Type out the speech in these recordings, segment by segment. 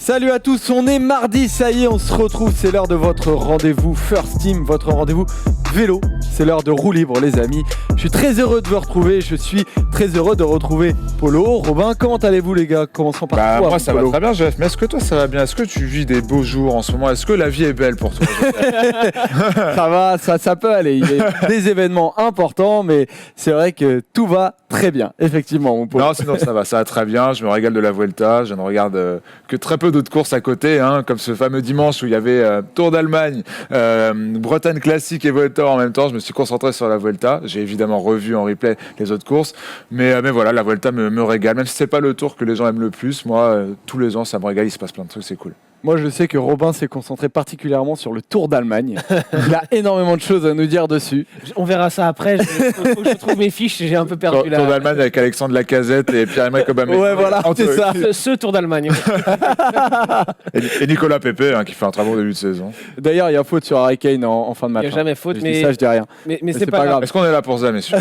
Salut à tous, on est mardi, ça y est, on se retrouve, c'est l'heure de votre rendez-vous First Team, votre rendez-vous vélo, c'est l'heure de roue libre les amis. Je suis très heureux de vous retrouver, je suis très heureux de retrouver Polo, Robin, comment allez-vous les gars? Commençons par toi. Moi ça Polo. va très bien Jeff, mais est-ce que toi ça va bien? Est-ce que tu vis des beaux jours en ce moment? Est-ce que la vie est belle pour toi? Ça va, ça peut aller, il y a des événements importants, mais c'est vrai que tout va très bien, effectivement mon Polo. Non, sinon ça va très bien, je me régale de la Vuelta, je ne regarde que très peu d'autres courses à côté, hein, comme ce fameux dimanche où il y avait Tour d'Allemagne, Bretagne classique et Vuelta en même temps. Je me suis concentré sur la Vuelta, j'ai évidemment revu en replay les autres courses, mais voilà, la Vuelta me régale, même si c'est pas le tour que les gens aiment le plus, moi tous les ans ça me régale, il se passe plein de trucs, c'est cool. Moi, je sais que Robin s'est concentré particulièrement sur le Tour d'Allemagne. Il a énormément de choses à nous dire dessus. On verra ça après. Faut que je trouve mes fiches. J'ai un peu perdu Tour d'Allemagne avec Alexandre Lacazette et Pierre-Emerick Aubameyang. Ouais, voilà, c'est ça. Ce Tour d'Allemagne. Et Nicolas Pepe hein, qui fait un très bon début de saison. D'ailleurs, il y a faute sur Harry Kane en fin de match. Il n'y a jamais faute, Je dis ça, je dis rien. Mais c'est pas grave. Est-ce qu'on est là pour ça, messieurs?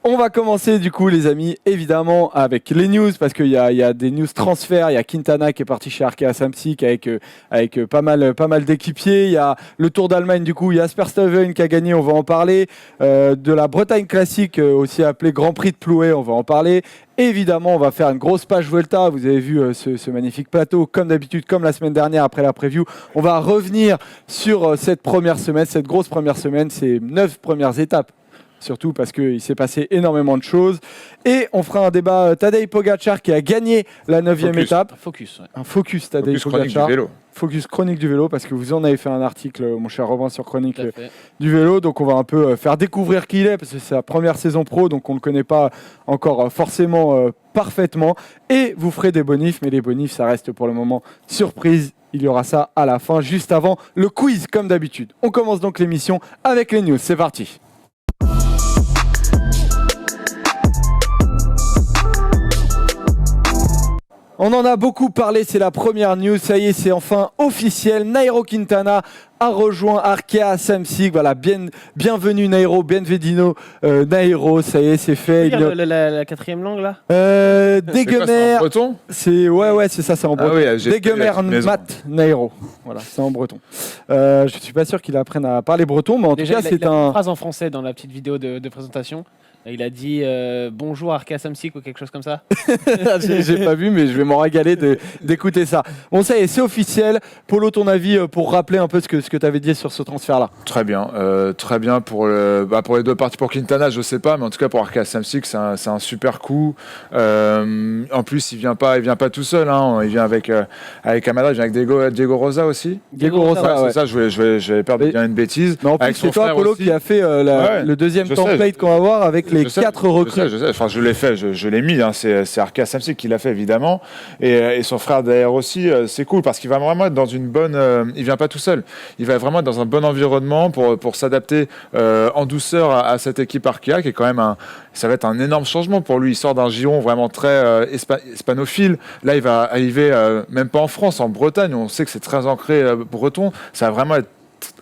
On va commencer du coup, les amis, évidemment, avec les news, parce qu'il y a des news transferts. Il y a Quintana qui est parti chez Arkea Samsic avec pas mal d'équipiers. Il y a le Tour d'Allemagne, du coup, il y a Jasper Stuyven qui a gagné, on va en parler. De la Bretagne classique, aussi appelée Grand Prix de Plouay, on va en parler. Évidemment, on va faire une grosse page Vuelta. Vous avez vu ce magnifique plateau, comme d'habitude, comme la semaine dernière après la preview. On va revenir sur cette première semaine, cette grosse première semaine, ces 9 premières étapes. Surtout parce qu'il s'est passé énormément de choses. Et on fera un débat Tadej Pogacar qui a gagné la 9e étape. Focus. Ouais. Un focus Tadej Focus chronique Pogacar. du vélo. Focus chronique du vélo, parce que vous en avez fait un article, mon cher Robin, sur chronique du vélo. Donc on va un peu faire découvrir qui il est, parce que c'est sa première saison pro, donc on ne le connaît pas encore forcément parfaitement. Et vous ferez des bonifs, mais les bonifs, ça reste pour le moment surprise. Il y aura ça à la fin, juste avant le quiz, comme d'habitude. On commence donc l'émission avec les news. C'est parti. On en a beaucoup parlé, c'est la première news, ça y est, c'est enfin officiel. Nairo Quintana a rejoint Arkea Samsic. Voilà, bienvenue Nairo, bienvenido Nairo, ça y est, c'est fait. La quatrième langue là. Degemer. C'est en breton? Ouais, c'est ça, c'est en breton. Ah oui, Degemer Mat Nairo. Voilà, c'est en breton. Je suis pas sûr qu'il apprenne à parler breton, mais en tout cas, c'est une phrase en français dans la petite vidéo de présentation. Il a dit bonjour Arkea Samsic ou quelque chose comme ça. J'ai pas vu, mais je vais m'en régaler d'écouter ça. Bon, ça y est, c'est officiel. Polo, ton avis pour rappeler un peu ce que tu avais dit sur ce transfert-là? Très bien pour les deux parties. Pour Quintana, je sais pas, mais en tout cas pour Arkea Samsic, c'est un super coup. En plus, il vient pas tout seul. Hein. Il vient avec Amada, il vient avec Diego Rosa aussi. Diego Rosa, ouais. C'est ça. J'avais peur de dire une bêtise. Mais en plus, c'est toi, Polo, qui a fait le deuxième template qu'on va voir avec les 4 recrues. Je sais. Enfin, je l'ai fait, je l'ai mis. Hein. C'est Arkea Samsic qui l'a fait évidemment, et son frère derrière aussi. C'est cool parce qu'il va vraiment être dans une bonne. Il vient pas tout seul. Il va vraiment être dans un bon environnement pour s'adapter en douceur à cette équipe Arkea qui est quand même ça va être un énorme changement pour lui. Il sort d'un giron vraiment très hispanophile. Là, il va arriver même pas en France, en Bretagne. On sait que c'est très ancré breton. Ça va vraiment être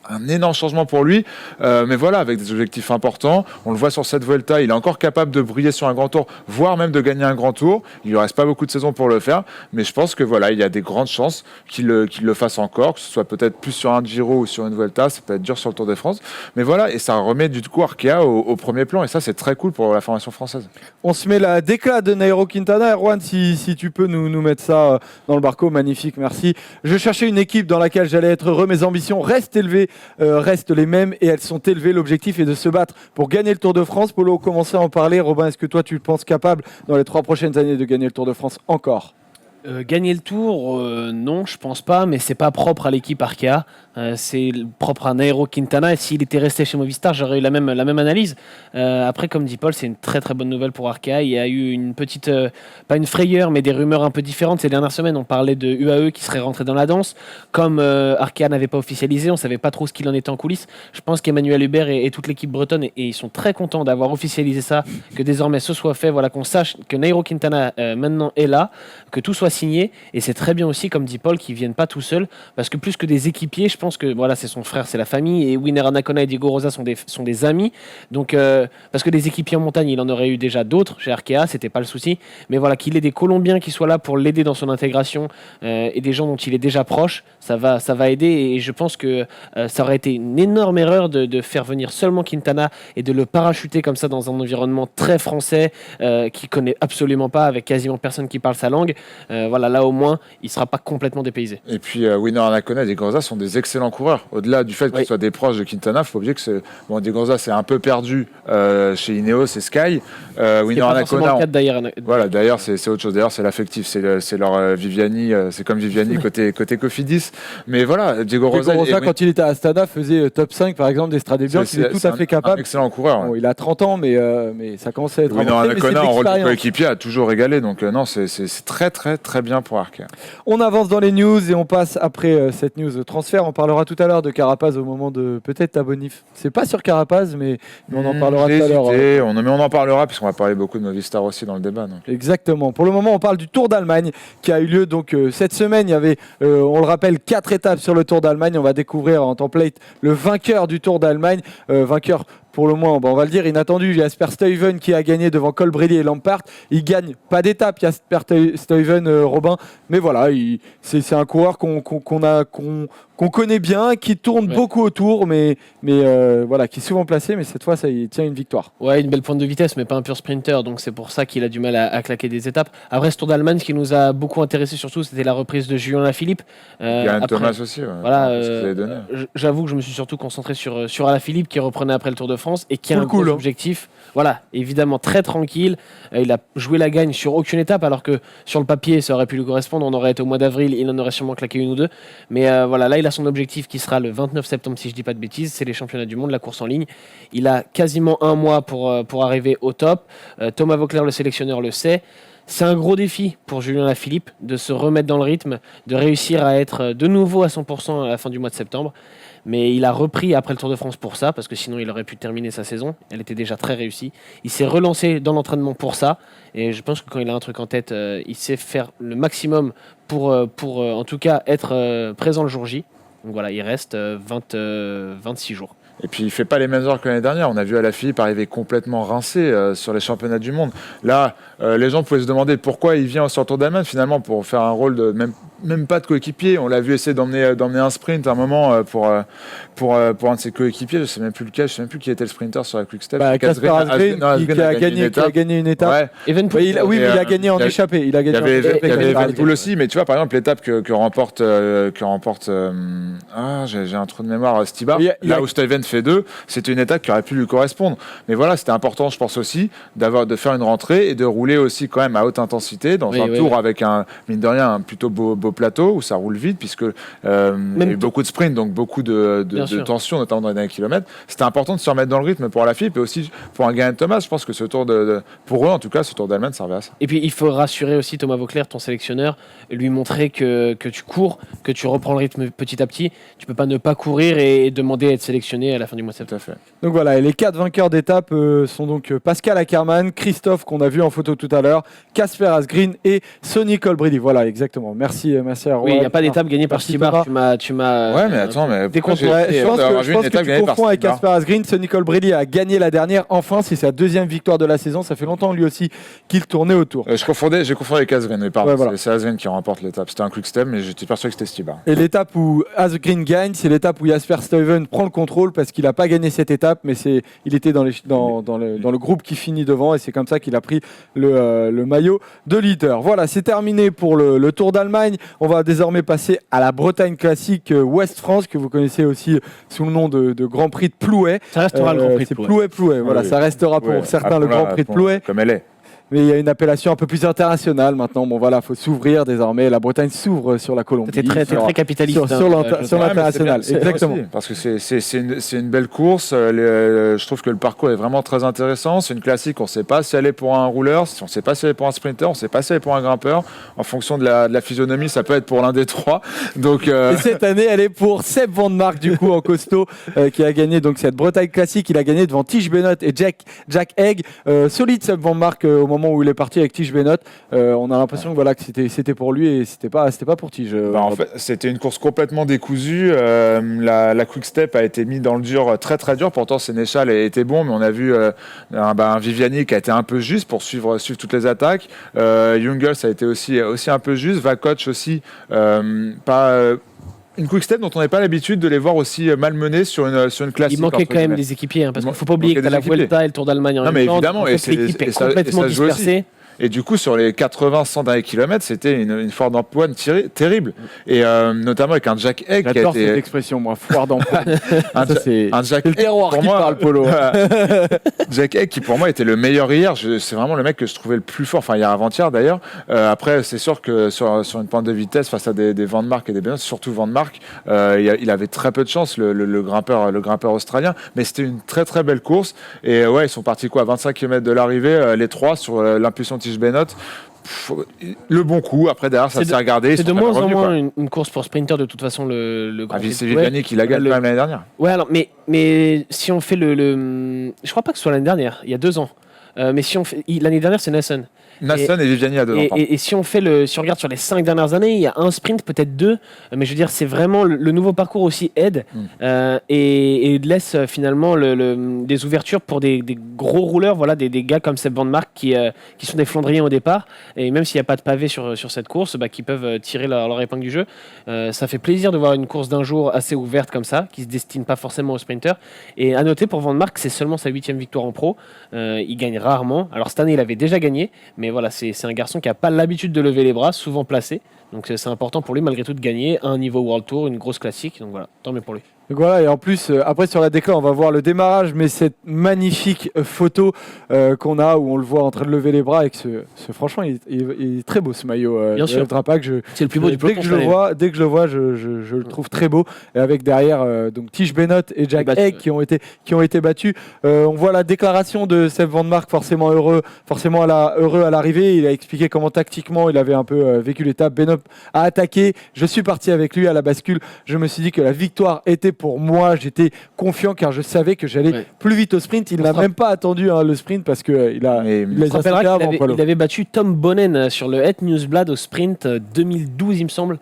un énorme changement pour lui, mais voilà, avec des objectifs importants. On le voit sur cette Vuelta, il est encore capable de briller sur un grand tour, voire même de gagner un grand tour. Il lui reste pas beaucoup de saisons pour le faire, mais je pense que voilà, il y a des grandes chances qu'il le fasse encore, que ce soit peut-être plus sur un Giro ou sur une Vuelta. Ça peut être dur sur le Tour de France, mais voilà, et ça remet du coup Arkea au premier plan, et ça c'est très cool pour la formation française. On se met la déclat de Nairo Quintana. Erwan, si tu peux nous mettre ça dans le barco, magnifique, merci. Je cherchais une équipe dans laquelle j'allais être heureux. Mes ambitions restent élevées, restent les mêmes, et elles sont élevées. L'objectif est de se battre pour gagner le Tour de France. Polo, commencez à en parler. Robin, est-ce que toi tu penses capable dans les 3 prochaines années de gagner le Tour de France encore? Gagner le Tour, non, je pense pas, mais c'est pas propre à l'équipe Arkea. C'est propre à Nairo Quintana, et s'il était resté chez Movistar, j'aurais eu la même analyse. Après, comme dit Paul, c'est une très très bonne nouvelle pour Arkea. Il y a eu une petite, pas une frayeur, mais des rumeurs un peu différentes ces dernières semaines. On parlait de UAE qui serait rentré dans la danse. Comme Arkea n'avait pas officialisé, on savait pas trop ce qu'il en était en coulisses. Je pense qu'Emmanuel Hubert et toute l'équipe bretonne, et ils sont très contents d'avoir officialisé ça, que désormais ce soit fait, voilà, qu'on sache que Nairo Quintana maintenant est là, que tout soit signer et c'est très bien aussi, comme dit Paul, qu'ils viennent pas tout seuls parce que plus que des équipiers, je pense que voilà, c'est son frère, c'est la famille et Winner Anacona et Diego Rosa sont des amis. Donc parce que des équipiers en montagne, il en aurait eu déjà d'autres chez Arkea, c'était pas le souci. Mais voilà, qu'il ait des Colombiens qui soient là pour l'aider dans son intégration et des gens dont il est déjà proche, ça va aider et je pense que ça aurait été une énorme erreur de faire venir seulement Quintana et de le parachuter comme ça dans un environnement très français qui connaît absolument pas, avec quasiment personne qui parle sa langue. Voilà, là au moins, il sera pas complètement dépaysé. Et puis Winner Anacona et Diego Rosa sont des excellents coureurs. Au-delà du fait qu'ils soient des proches de Quintana, il faut oublier que Diego Rosa c'est un peu perdu chez Ineos et Sky. Winner Anacona, voilà, d'ailleurs c'est autre chose. D'ailleurs c'est l'affectif, c'est leur Viviani, c'est comme Viviani côté Cofidis. Mais voilà, Diego Rosa quand il était à Astana faisait top 5 par exemple des Strade Bianche, il est tout à fait capable. Un excellent coureur. Bon, il a 30 ans mais ça commence à être Winner Anacona en rôle de coéquipier a toujours régalé, donc non, c'est très très très bien pour Arkea. On avance dans les news et on passe après cette news transfert. On parlera tout à l'heure de Carapaz au moment de peut-être ta bonif. C'est pas sur Carapaz, mais on en parlera tout à l'heure. On en parlera puisqu'on va parler beaucoup de Movistar aussi dans le débat. Donc. Exactement. Pour le moment, on parle du Tour d'Allemagne qui a eu lieu donc cette semaine. Il y avait, on le rappelle, 4 étapes sur le Tour d'Allemagne. On va découvrir en template le vainqueur du Tour d'Allemagne, vainqueur. Pour le moins, on va le dire, inattendu. Jasper Stuyven qui a gagné devant Colbrelli et Lampart. Il gagne pas d'étape, Jasper Stuyven, Robin. Mais voilà, c'est un coureur qu'on connaît bien, qui tourne beaucoup autour, mais voilà, qui est souvent placé. Mais cette fois, ça y tient une victoire. Ouais, une belle pointe de vitesse, mais pas un pur sprinter. Donc c'est pour ça qu'il a du mal à claquer des étapes. Après, ce Tour d'Allemagne, ce qui nous a beaucoup intéressé surtout, c'était la reprise de Julien Lafilippe. Yann Thomas aussi. Ouais. Voilà, j'avoue que je me suis surtout concentré sur Alaphilippe qui reprenait après le Tour de France et qui a un gros objectif. Voilà, évidemment très tranquille. Il a joué la gagne sur aucune étape, alors que sur le papier, ça aurait pu lui correspondre. On aurait été au mois d'avril, il en aurait sûrement claqué une ou deux. Mais voilà, là, il a son objectif qui sera le 29 septembre, si je dis pas de bêtises. C'est les championnats du monde, la course en ligne. Il a quasiment un mois pour arriver au top. Thomas Voeckler, le sélectionneur, le sait. C'est un gros défi pour Julien Lafilippe de se remettre dans le rythme, de réussir à être de nouveau à 100% à la fin du mois de septembre. Mais il a repris après le Tour de France pour ça, parce que sinon il aurait pu terminer sa saison. Elle était déjà très réussie. Il s'est relancé dans l'entraînement pour ça. Et je pense que quand il a un truc en tête, il sait faire le maximum pour en tout cas être présent le jour J. Donc voilà, il reste 26 jours. Et puis il fait pas les mêmes heures que l'année dernière. On a vu Alaphilippe arriver complètement rincé sur les championnats du monde. Là, les gens pouvaient se demander pourquoi il vient sur le Tour d'Allemagne finalement pour faire un rôle de même pas de coéquipier. On l'a vu essayer d'emmener un sprint à un moment pour un de ses coéquipiers. Je sais même plus lequel. Je sais même plus qui était le sprinter sur la Quick Step. Casper Asgreen qui a gagné une étape. Ouais. Il a gagné en échappée. Il y avait Evenepoel aussi, mais tu vois par exemple l'étape que remporte j'ai un trou de mémoire, Stibar. Là où Stuyven fait 2, c'était une étape qui aurait pu lui correspondre. Mais voilà, c'était important, je pense aussi, de faire une rentrée et de rouler aussi quand même à haute intensité dans un tour avec mine de rien, un plutôt beau plateau où ça roule vite puisque il y a eu beaucoup de sprints, donc beaucoup de tension, notamment dans les derniers kilomètres. C'était important de se remettre dans le rythme pour Alaphilippe et aussi pour un Geraint Thomas. Je pense que ce tour pour eux, en tout cas, ce Tour d'Allemagne servait à ça. Et puis, il faut rassurer aussi Thomas Voeckler, ton sélectionneur, lui montrer que tu cours, que tu reprends le rythme petit à petit. Tu peux pas ne pas courir et demander à être sélectionné à la fin du mois de septembre. Donc voilà, et les 4 vainqueurs d'étape sont donc Pascal Ackermann, Christophe qu'on a vu en photo tout à l'heure, Casper Asgreen et Sonny Colbrelli. Voilà, exactement. Merci à Roy. Oui, il n'y a pas d'étape gagnée par Stibar. Tu m'as. Ouais, mais attends, mais je pense que tu confonds avec Casper Asgreen. Sonny Colbrelli a gagné la dernière. Enfin, c'est sa 2e victoire de la saison. Ça fait longtemps lui aussi qu'il tournait autour. J'ai confondu avec Asgreen, mais pardon, voilà. C'est Asgreen qui remporte l'étape. C'était un quick step, mais j'étais persuadé que c'était Stibar. Et l'étape où Asgreen gagne, c'est l'étape où Jasper Stuyven prend le contrôle parce qu'il n'a pas gagné cette étape, mais il était dans le groupe qui finit devant et c'est comme ça qu'il a pris le maillot de leader. Voilà, c'est terminé pour le Tour d'Allemagne. On va désormais passer à la Bretagne classique Ouest France que vous connaissez aussi sous le nom de Grand Prix de Plouay. Ça restera le Grand Prix de Plouay. Plouay. Voilà, ça restera pour certains le Grand Prix de Plouay. Comme elle est. Mais il y a une appellation un peu plus internationale maintenant. Bon voilà, faut s'ouvrir désormais. La Bretagne s'ouvre sur la Colombie. T'es très capitaliste sur l'international. Exactement. Aussi, parce que c'est une belle course. Je trouve que le parcours est vraiment très intéressant. C'est une classique. On ne sait pas si elle est pour un rouleur, on ne sait pas si elle est pour un sprinter, on ne sait pas si elle est pour un grimpeur. En fonction de la physionomie, ça peut être pour l'un des trois. Donc et cette année, elle est pour Seb Van Mark du coup en costaud qui a gagné donc cette Bretagne classique. Il a gagné devant Tige Benoît et Jack Egg. Solide Seb Van Mark au moment moment où il est parti avec Tige Bennett. On a l'impression que, voilà, que c'était pour lui et c'était pas pour Tige. En fait, c'était une course complètement décousue. La Quick Step a été mise dans le dur, très très dur. Pourtant, Sénéchal était bon, mais on a vu un Viviani qui a été un peu juste pour suivre toutes les attaques. Jungels a été aussi un peu juste. Vakoch aussi, une quick step dont on n'est pas l'habitude de les voir aussi malmenés sur une classique. Il manquait quand même des équipiers, parce qu'il ne faut pas oublier que tu as la Vuelta et le Tour d'Allemagne en même temps. Non, mais évidemment, et l'équipe est complètement dispersée. Et du coup, sur les 80-100 derniers kilomètres, c'était une foire d'empoigne terrible. Et notamment avec un Jack Egg. J'adore cette expression, moi, foire d'empoigne. C'est le terroir qui parle, Polo. Jack Egg, qui pour moi était le meilleur hier. C'est vraiment le mec que je trouvais le plus fort. Enfin, hier avant-hier d'ailleurs. Après, c'est sûr que sur une pointe de vitesse face à des Van der Mark et des Benoît, surtout Van der Mark, il avait très peu de chance, le grimpeur australien. Mais c'était une très très belle course. Et ouais, ils sont partis à 25 km de l'arrivée, les trois, sur l'impulsion de Tige Bennett. Le bon coup, après derrière ça s'est regardé. C'est de moins en moins une course pour sprinter, de toute façon, le Grand Prix. C'est Viviani qui l'a gagné l'année dernière. Ouais, alors, mais si on fait je crois pas que ce soit l'année dernière, il y a 2 ans. Mais si on fait, l'année dernière, c'est Nassen. Nassen et Viviani à 2 ans. Et si on regarde sur les 5 dernières années, il y a un sprint, peut-être 2, mais je veux dire, c'est vraiment le nouveau parcours aussi aide et laisse finalement des ouvertures pour des gros rouleurs, voilà, des gars comme Seb Van der Mark qui sont des Flandriens au départ, et même s'il n'y a pas de pavé sur cette course, qui peuvent tirer leur épingle du jeu. Ça fait plaisir de voir une course d'un jour assez ouverte comme ça, qui ne se destine pas forcément aux sprinters. Et à noter pour Van der Mark, c'est seulement sa 8e victoire en pro. Il gagne rarement. Alors cette année, il avait déjà gagné, mais voilà, c'est un garçon qui n'a pas l'habitude de lever les bras, souvent placé. Donc c'est important pour lui, malgré tout, de gagner un niveau World Tour, une grosse classique. Donc voilà, tant mieux pour lui. Donc voilà, et en plus, après sur la déclat, on va voir le démarrage, mais cette magnifique photo qu'on a où on le voit en train de lever les bras et que franchement, il est très beau ce maillot. Bien sûr. C'est le plus beau du peloton. Dès que je le vois, je le trouve très beau. Et avec derrière donc Tige Bennett et Jack Egg qui ont été battus. On voit la déclaration de Seb Van der Mark, forcément heureux à l'arrivée. Il a expliqué comment tactiquement il avait un peu vécu l'étape. Bennett a attaqué. Je suis parti avec lui à la bascule. Je me suis dit que la victoire était pour moi. J'étais confiant car je savais que j'allais plus vite au sprint. Il n'a même pas attendu le sprint parce qu'il avait battu Tom Bonnen sur le Het Nieuwsblad au sprint 2012, il me semble.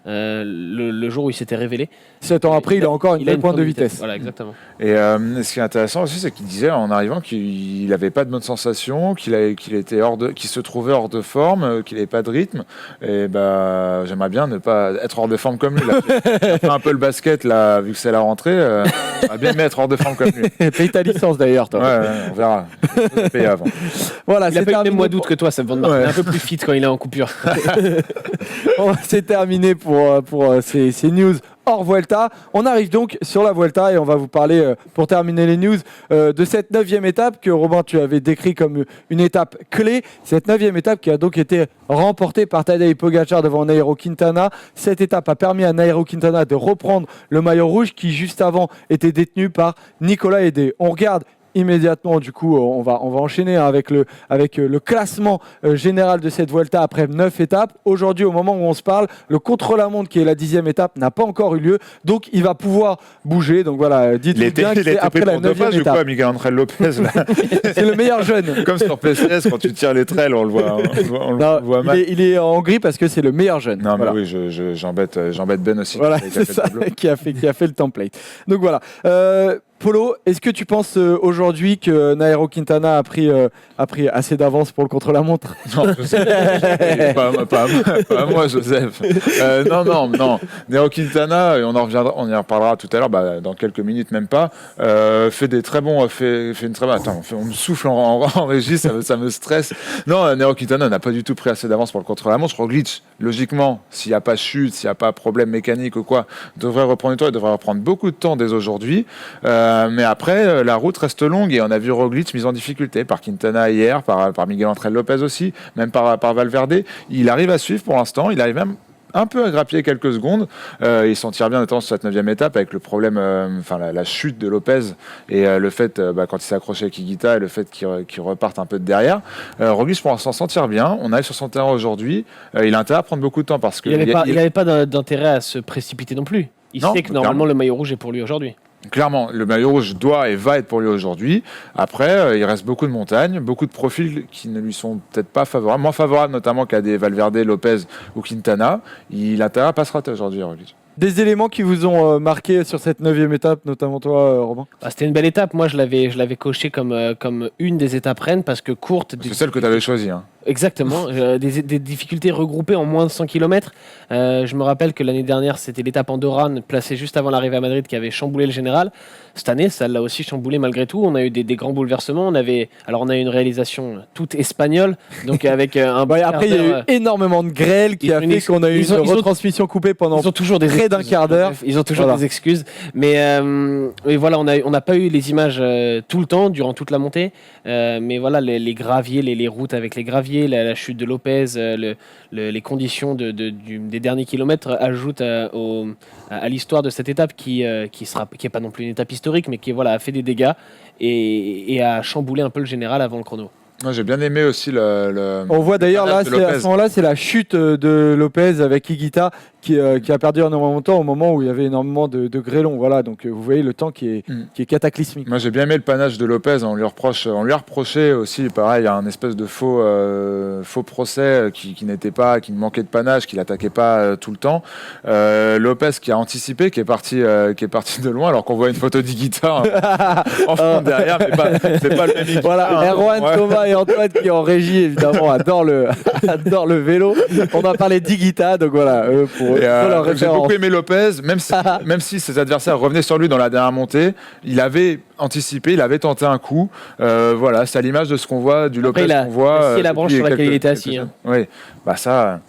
Le jour où il s'était révélé. 7 ans après, il a encore une belle pointe de vitesse. Voilà, exactement. Et ce qui est intéressant aussi, c'est qu'il disait en arrivant qu'il n'avait pas de bonnes sensations, qu'il se trouvait hors de forme, qu'il n'avait pas de rythme. Et j'aimerais bien ne pas être hors de forme comme lui. Il a fait un peu le basket là, vu que c'est la rentrée. J'aimerais bien me mettre hors de forme comme lui. Paye ta licence d'ailleurs, toi. Ouais, on verra. Je vais payer avant. Voilà, il a fait le même mois d'août que toi, Seb Van der Mark. Il est un peu plus fit quand il est en coupure. C'est terminé pour ces news hors Vuelta. On arrive donc sur la Vuelta et on va vous parler, pour terminer les news, de cette 9e étape que Robin, tu avais décrit comme une étape clé. Cette 9e étape qui a donc été remportée par Tadej Pogacar devant Nairo Quintana. Cette étape a permis à Nairo Quintana de reprendre le maillot rouge qui juste avant était détenu par Nicolas Hédé. On regarde immédiatement, du coup, on va enchaîner avec le classement général de cette Vuelta après 9 étapes. Aujourd'hui, au moment où on se parle, le contre-la-montre qui est la 10e étape n'a pas encore eu lieu, donc il va pouvoir bouger. Donc voilà, dites-vous bien que c'est après la 9e étape. Quoi, Miguel Ángel Lopez là. C'est le meilleur jeune. Comme sur PCS, quand tu tires les trails, on le voit mal. Il est en gris parce que c'est le meilleur jeune. Non, voilà. Mais oui, j'embête Ben aussi. Voilà, c'est ça qui a fait le template. Donc voilà. Polo, est-ce que tu penses aujourd'hui que Nairo Quintana a pris assez d'avance pour le contre-la-montre ? Non, pas moi, Joseph. Non. Nairo Quintana, on y reparlera tout à l'heure, dans quelques minutes même pas, fait une très bonne... Attends, on me souffle en régie, ça me stresse. Non, Nairo Quintana n'a pas du tout pris assez d'avance pour le contre-la-montre. Roglic, logiquement, s'il n'y a pas chute, s'il n'y a pas problème mécanique ou quoi, devrait reprendre du temps, il devrait reprendre beaucoup de temps dès aujourd'hui. Mais après, la route reste longue et on a vu Roglic mis en difficulté par Quintana hier, par Miguel Ángel Lopez aussi, même par Valverde. Il arrive à suivre pour l'instant, il arrive même un peu à grappiller quelques secondes. Il s'en tire bien notamment sur cette 9e étape avec le problème, la chute de Lopez et le fait, quand il s'est accroché avec Higuita et le fait qu'il reparte un peu de derrière. Roglic pour l'instant s'en tire bien. On arrive sur son terrain aujourd'hui. Il a intérêt à prendre beaucoup de temps parce que... Il n'avait pas d'intérêt à se précipiter non plus. Il sait que normalement le maillot rouge est pour lui aujourd'hui. Clairement, le maillot rouge doit et va être pour lui aujourd'hui. Après, il reste beaucoup de montagnes, beaucoup de profils qui ne lui sont peut-être pas favorables, moins favorables notamment qu'à des Valverde, Lopez ou Quintana. Il a intérêt à pas se rater aujourd'hui, Roglic. Des éléments qui vous ont marqué sur cette 9e étape, notamment toi, Robin? C'était une belle étape. Moi, je l'avais coché comme une des étapes reines parce que courte. C'est celle que tu avais choisie. Hein. Exactement. Des difficultés regroupées en moins de 100 km. Je me rappelle que l'année dernière, c'était l'étape andorrane placée juste avant l'arrivée à Madrid qui avait chamboulé le général. Cette année, ça l'a aussi chamboulé malgré tout. On a eu des grands bouleversements. On a eu une réalisation toute espagnole. Donc avec un après, il y a eu énormément de grêle qui a fait qu'on a eu une retransmission coupée pendant près d'un quart d'heure. Ils ont toujours des excuses. Mais voilà, on n'a pas eu les images tout le temps, durant toute la montée. Mais voilà, les graviers, les routes avec les graviers, la chute de Lopez, les conditions des derniers kilomètres ajoutent à l'histoire de cette étape qui est pas non plus une étape historique, mais qui a fait des dégâts et a chamboulé un peu le général avant le chrono. Moi, j'ai bien aimé aussi On voit d'ailleurs là, à ce moment-là, c'est la chute de Lopez avec Higuita qui a perdu énormément de temps au moment où il y avait énormément de grêlons. Voilà, donc vous voyez le temps qui est cataclysmique. Moi, j'ai bien aimé le panache de Lopez. On lui a reproché aussi, pareil, un espèce de faux procès qui ne manquait de panache, qui l'attaquait pas tout le temps. Lopez qui a anticipé, qui est parti de loin, alors qu'on voit une photo d'Higuita en fond derrière, mais c'est pas le même Higuita. Voilà, Erwan, Thomas et Antoine qui en régie évidemment adorent le vélo. On a parlé d'Higuita, donc voilà. J'ai beaucoup aimé Lopez, même si ses adversaires revenaient sur lui dans la dernière montée, il avait anticipé, il avait tenté un coup. Voilà, c'est à l'image de ce qu'on voit, du Lopez qu'on voit. C'est la branche sur laquelle il était assis. Oui, bah ça,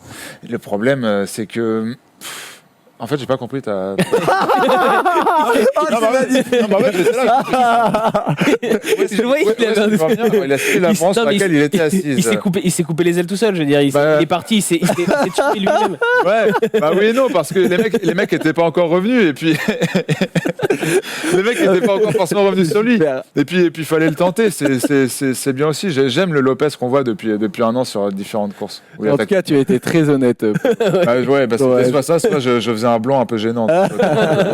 le problème, c'est que. En fait, j'ai pas compris ta. Je voyais qu'il avait il a cité la branche sur laquelle il était assis. Il s'est coupé les ailes tout seul, je veux dire. Il est parti, il s'est tué lui-même. Ouais, bah oui et non, parce que les mecs étaient pas encore revenus, et puis. Les mecs n'étaient pas encore forcément revenus sur lui. Et puis il fallait le tenter. C'est bien aussi. J'aime le Lopez qu'on voit depuis un an sur différentes courses. En tout cas, tu as été très honnête. Ouais, c'était soit ça, soit je faisais un blanc un peu gênant.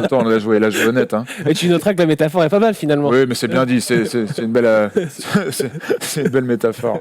Autant on l'a joué honnête. Hein. Et tu noteras que la métaphore est pas mal finalement. Oui, mais c'est bien dit. C'est une belle, c'est une belle métaphore.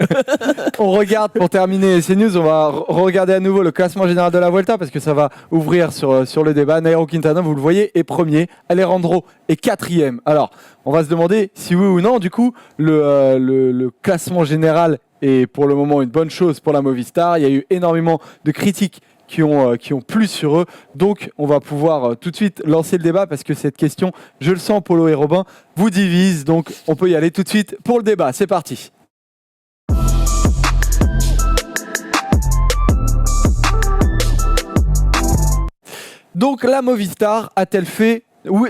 On regarde, pour terminer ces news, on va regarder à nouveau le classement général de la Vuelta parce que ça va ouvrir sur le débat. Nairo Quintana, vous le voyez, est premier. Alejandro est 4e. Alors, on va se demander si oui ou non, du coup, le classement général est pour le moment une bonne chose pour la Movistar. Il y a eu énormément de critiques qui ont plu sur eux. Donc, on va pouvoir tout de suite lancer le débat parce que cette question, je le sens, Polo et Robin, vous divise. Donc, on peut y aller tout de suite pour le débat. C'est parti. Donc, la Movistar a-t-elle fait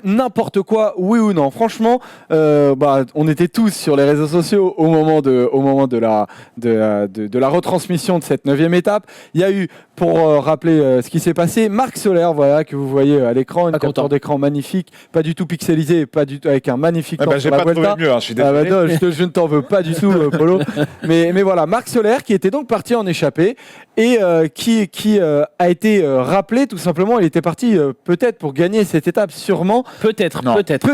n'importe quoi, oui ou non? Franchement, on était tous sur les réseaux sociaux au moment de la retransmission de cette 9e étape. Il y a eu, pour rappeler ce qui s'est passé, Marc Soler, voilà, que vous voyez à l'écran, une capture d'écran magnifique, pas du tout pixelisé, pas du tout avec un magnifique temps j'ai sur la pas Vuelta. trouvé mieux, hein, je suis désolé. Non, je ne t'en veux pas du tout, Polo. Mais voilà, Marc Soler qui était donc parti en échappée et qui a été rappelé tout simplement. Il était parti peut-être pour gagner cette étape, sûrement. Peut-être. Peut-être,